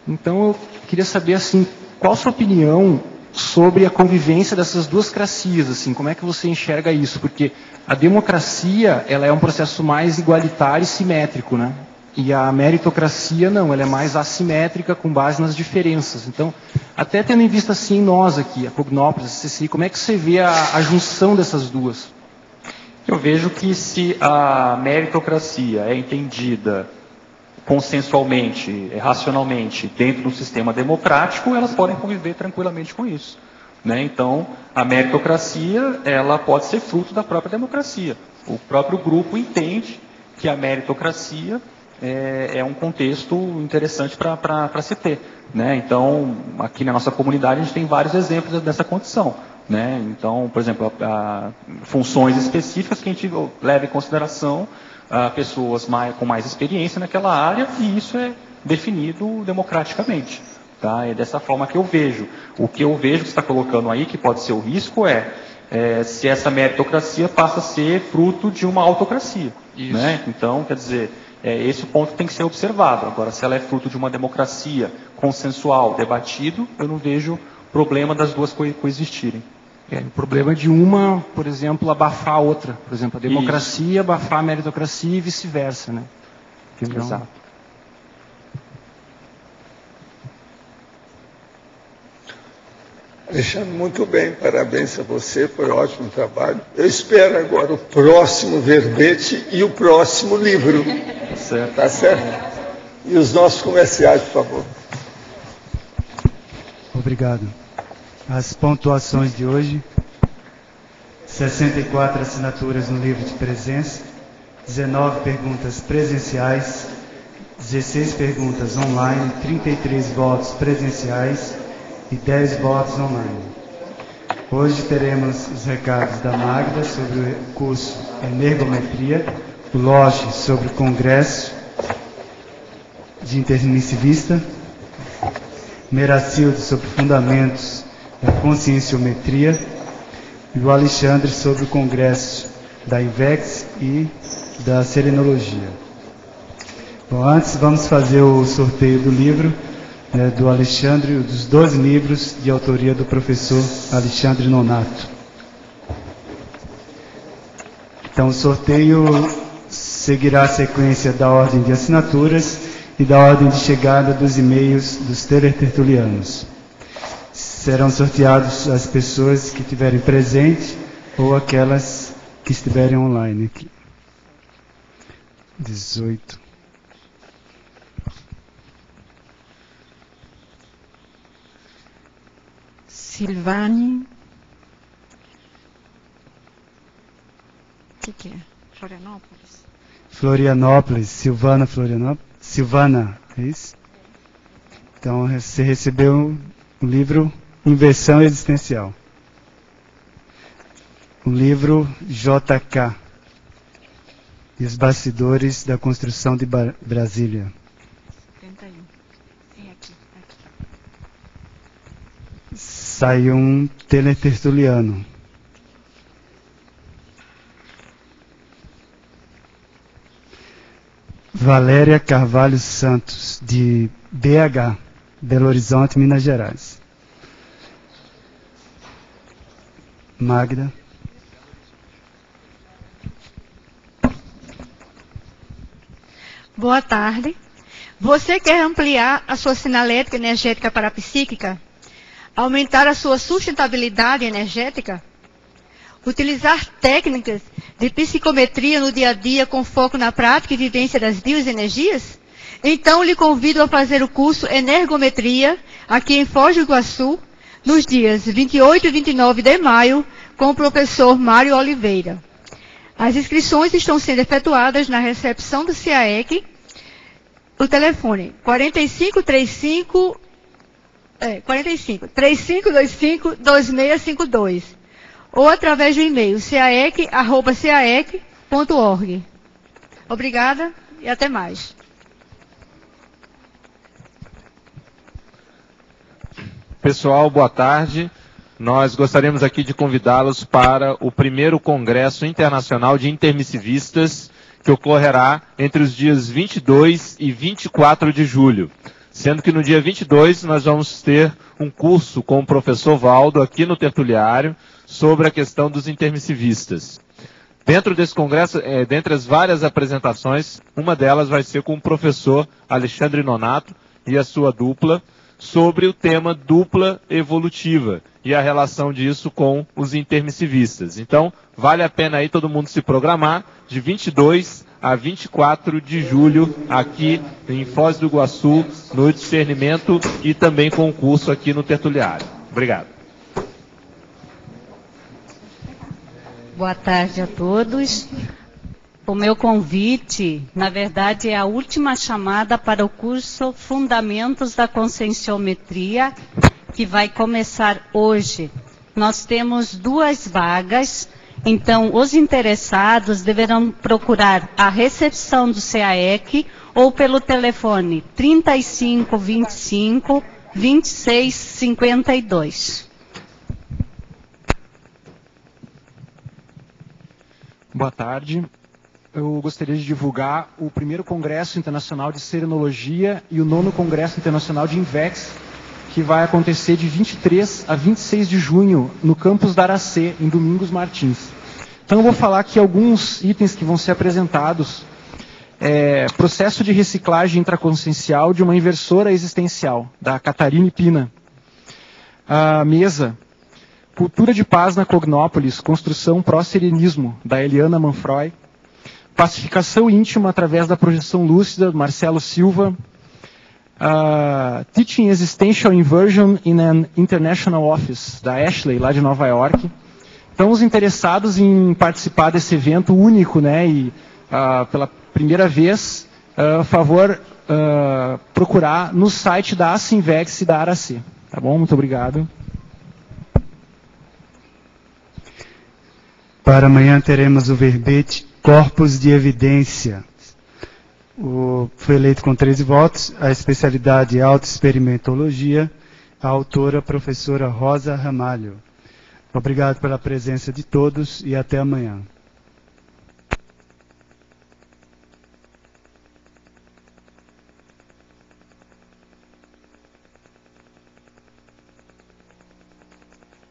Então, eu queria saber, assim, qual a sua opinião sobre a convivência dessas duas cracias, assim, como é que você enxerga isso? Porque a democracia, ela é um processo mais igualitário e simétrico, né? E o meritocracia, ela é um processo mais democrático, né? Mas poderia, talvez, ter uma E a meritocracia não, ela é mais assimétrica com base nas diferenças. Então, até tendo em vista assim nós aqui, a Cognópolis, a CCI, como é que você vê a junção dessas duas? Eu vejo que se a meritocracia é entendida consensualmente, racionalmente, dentro do sistema democrático, elas podem conviver tranquilamente com isso. Né? Então, a meritocracia, ela pode ser fruto da própria democracia. O próprio grupo entende que a meritocracia é um contexto interessante para se ter. Né? Então, aqui na nossa comunidade, a gente tem vários exemplos dessa condição. Né? Então, por exemplo, funções específicas que a gente leva em consideração pessoas com mais experiência naquela área, e isso é definido democraticamente. Tá? É dessa forma que eu vejo. O que eu vejo que você está colocando aí, que pode ser o risco, se essa meritocracia passa a ser fruto de uma autocracia. Né? Então, quer dizer, esse ponto tem que ser observado. Agora, se ela é fruto de uma democracia consensual, debatido, eu não vejo problema das duas coexistirem. O problema de uma, por exemplo, abafar a outra. Por exemplo, a democracia abafar a meritocracia e vice-versa. Né? Então, exato. Alexandre, muito bem, parabéns a você, foi um ótimo trabalho. Eu espero agora o próximo verbete e o próximo livro. Certo. Tá certo? E os nossos comerciais, por favor. Obrigado. As pontuações de hoje: 64 assinaturas no livro de presença, 19 perguntas presenciais, 16 perguntas online, 33 votos presenciais e 10 votos online. Hoje teremos os recados da Magda sobre o curso Energometria, o Loge sobre o Congresso de Intermissivista, Meracildo sobre Fundamentos da Conscienciometria e o Alexandre sobre o Congresso da INVEX e da Serenologia. Bom, antes vamos fazer o sorteio do livro do Alexandre, dos 12 livros de autoria do professor Alexandre Nonato. Então o sorteio seguirá a sequência da ordem de assinaturas e da ordem de chegada dos e-mails dos teletertulianos. Serão sorteados as pessoas que estiverem presentes ou aquelas que estiverem online aqui. 18. Silvane. O que é? Florianópolis? Florianópolis, Silvana Florianópolis. Silvana, é isso? Então você recebeu o livro Inversão Existencial. O livro JK e os bastidores da construção de Brasília. 31. Sim, aqui. Saiu um teletertuliano. Valéria Carvalho Santos, de BH, Belo Horizonte, Minas Gerais. Magda. Boa tarde. Você quer ampliar a sua sinalética energética parapsíquica? Aumentar a sua sustentabilidade energética? Utilizar técnicas de psicometria no dia a dia com foco na prática e vivência das bioenergias? Então, lhe convido a fazer o curso Energometria, aqui em Foz do Iguaçu, nos dias 28 e 29 de maio, com o professor Mário Oliveira. As inscrições estão sendo efetuadas na recepção do CAEC. O telefone 3525 3525-2652 ou através do e-mail caec@caec.org. Obrigada e até mais. Pessoal, boa tarde. Nós gostaríamos aqui de convidá-los para o primeiro Congresso Internacional de Intermissivistas, que ocorrerá entre os dias 22 e 24 de julho. Sendo que no dia 22 nós vamos ter um curso com o professor Valdo aqui no Tertuliário sobre a questão dos intermissivistas. Dentro desse congresso, dentre as várias apresentações, uma delas vai ser com o professor Alexandre Nonato e a sua dupla, sobre o tema dupla evolutiva e a relação disso com os intermissivistas. Então, vale a pena aí todo mundo se programar, de 22 a 24 de julho, aqui em Foz do Iguaçu, no Discernimento e também concurso aqui no Tertuliário. Obrigado. Boa tarde a todos. O meu convite, na verdade, é a última chamada para o curso Fundamentos da Conscienciometria, que vai começar hoje. Nós temos 2 vagas, então os interessados deverão procurar a recepção do CAEC ou pelo telefone 3525 2652. Boa tarde. Eu gostaria de divulgar o primeiro Congresso Internacional de Serenologia e o 9º Congresso Internacional de INVEX, que vai acontecer de 23 a 26 de junho no campus da Aracê, em Domingos Martins. Então eu vou falar aqui alguns itens que vão ser apresentados. Processo de reciclagem intraconsciencial de uma inversora existencial, da Catarina Pina. A mesa, Cultura de Paz na Cognópolis, Construção Pró-Serenismo, da Eliana Manfroy. Pacificação íntima através da projeção lúcida, do Marcelo Silva. Teaching Existential Inversion in an International Office, da Ashley, lá de Nova York. Então, os interessados em participar desse evento único, né, e pela primeira vez, favor procurar no site da Acinvex e da Aracê. Tá bom? Muito obrigado. Para amanhã teremos o verbete Corpos de Evidência. Foi eleito com 13 votos, a especialidade Autoexperimentologia, a autora professora Rosa Ramalho. Obrigado pela presença de todos e até amanhã.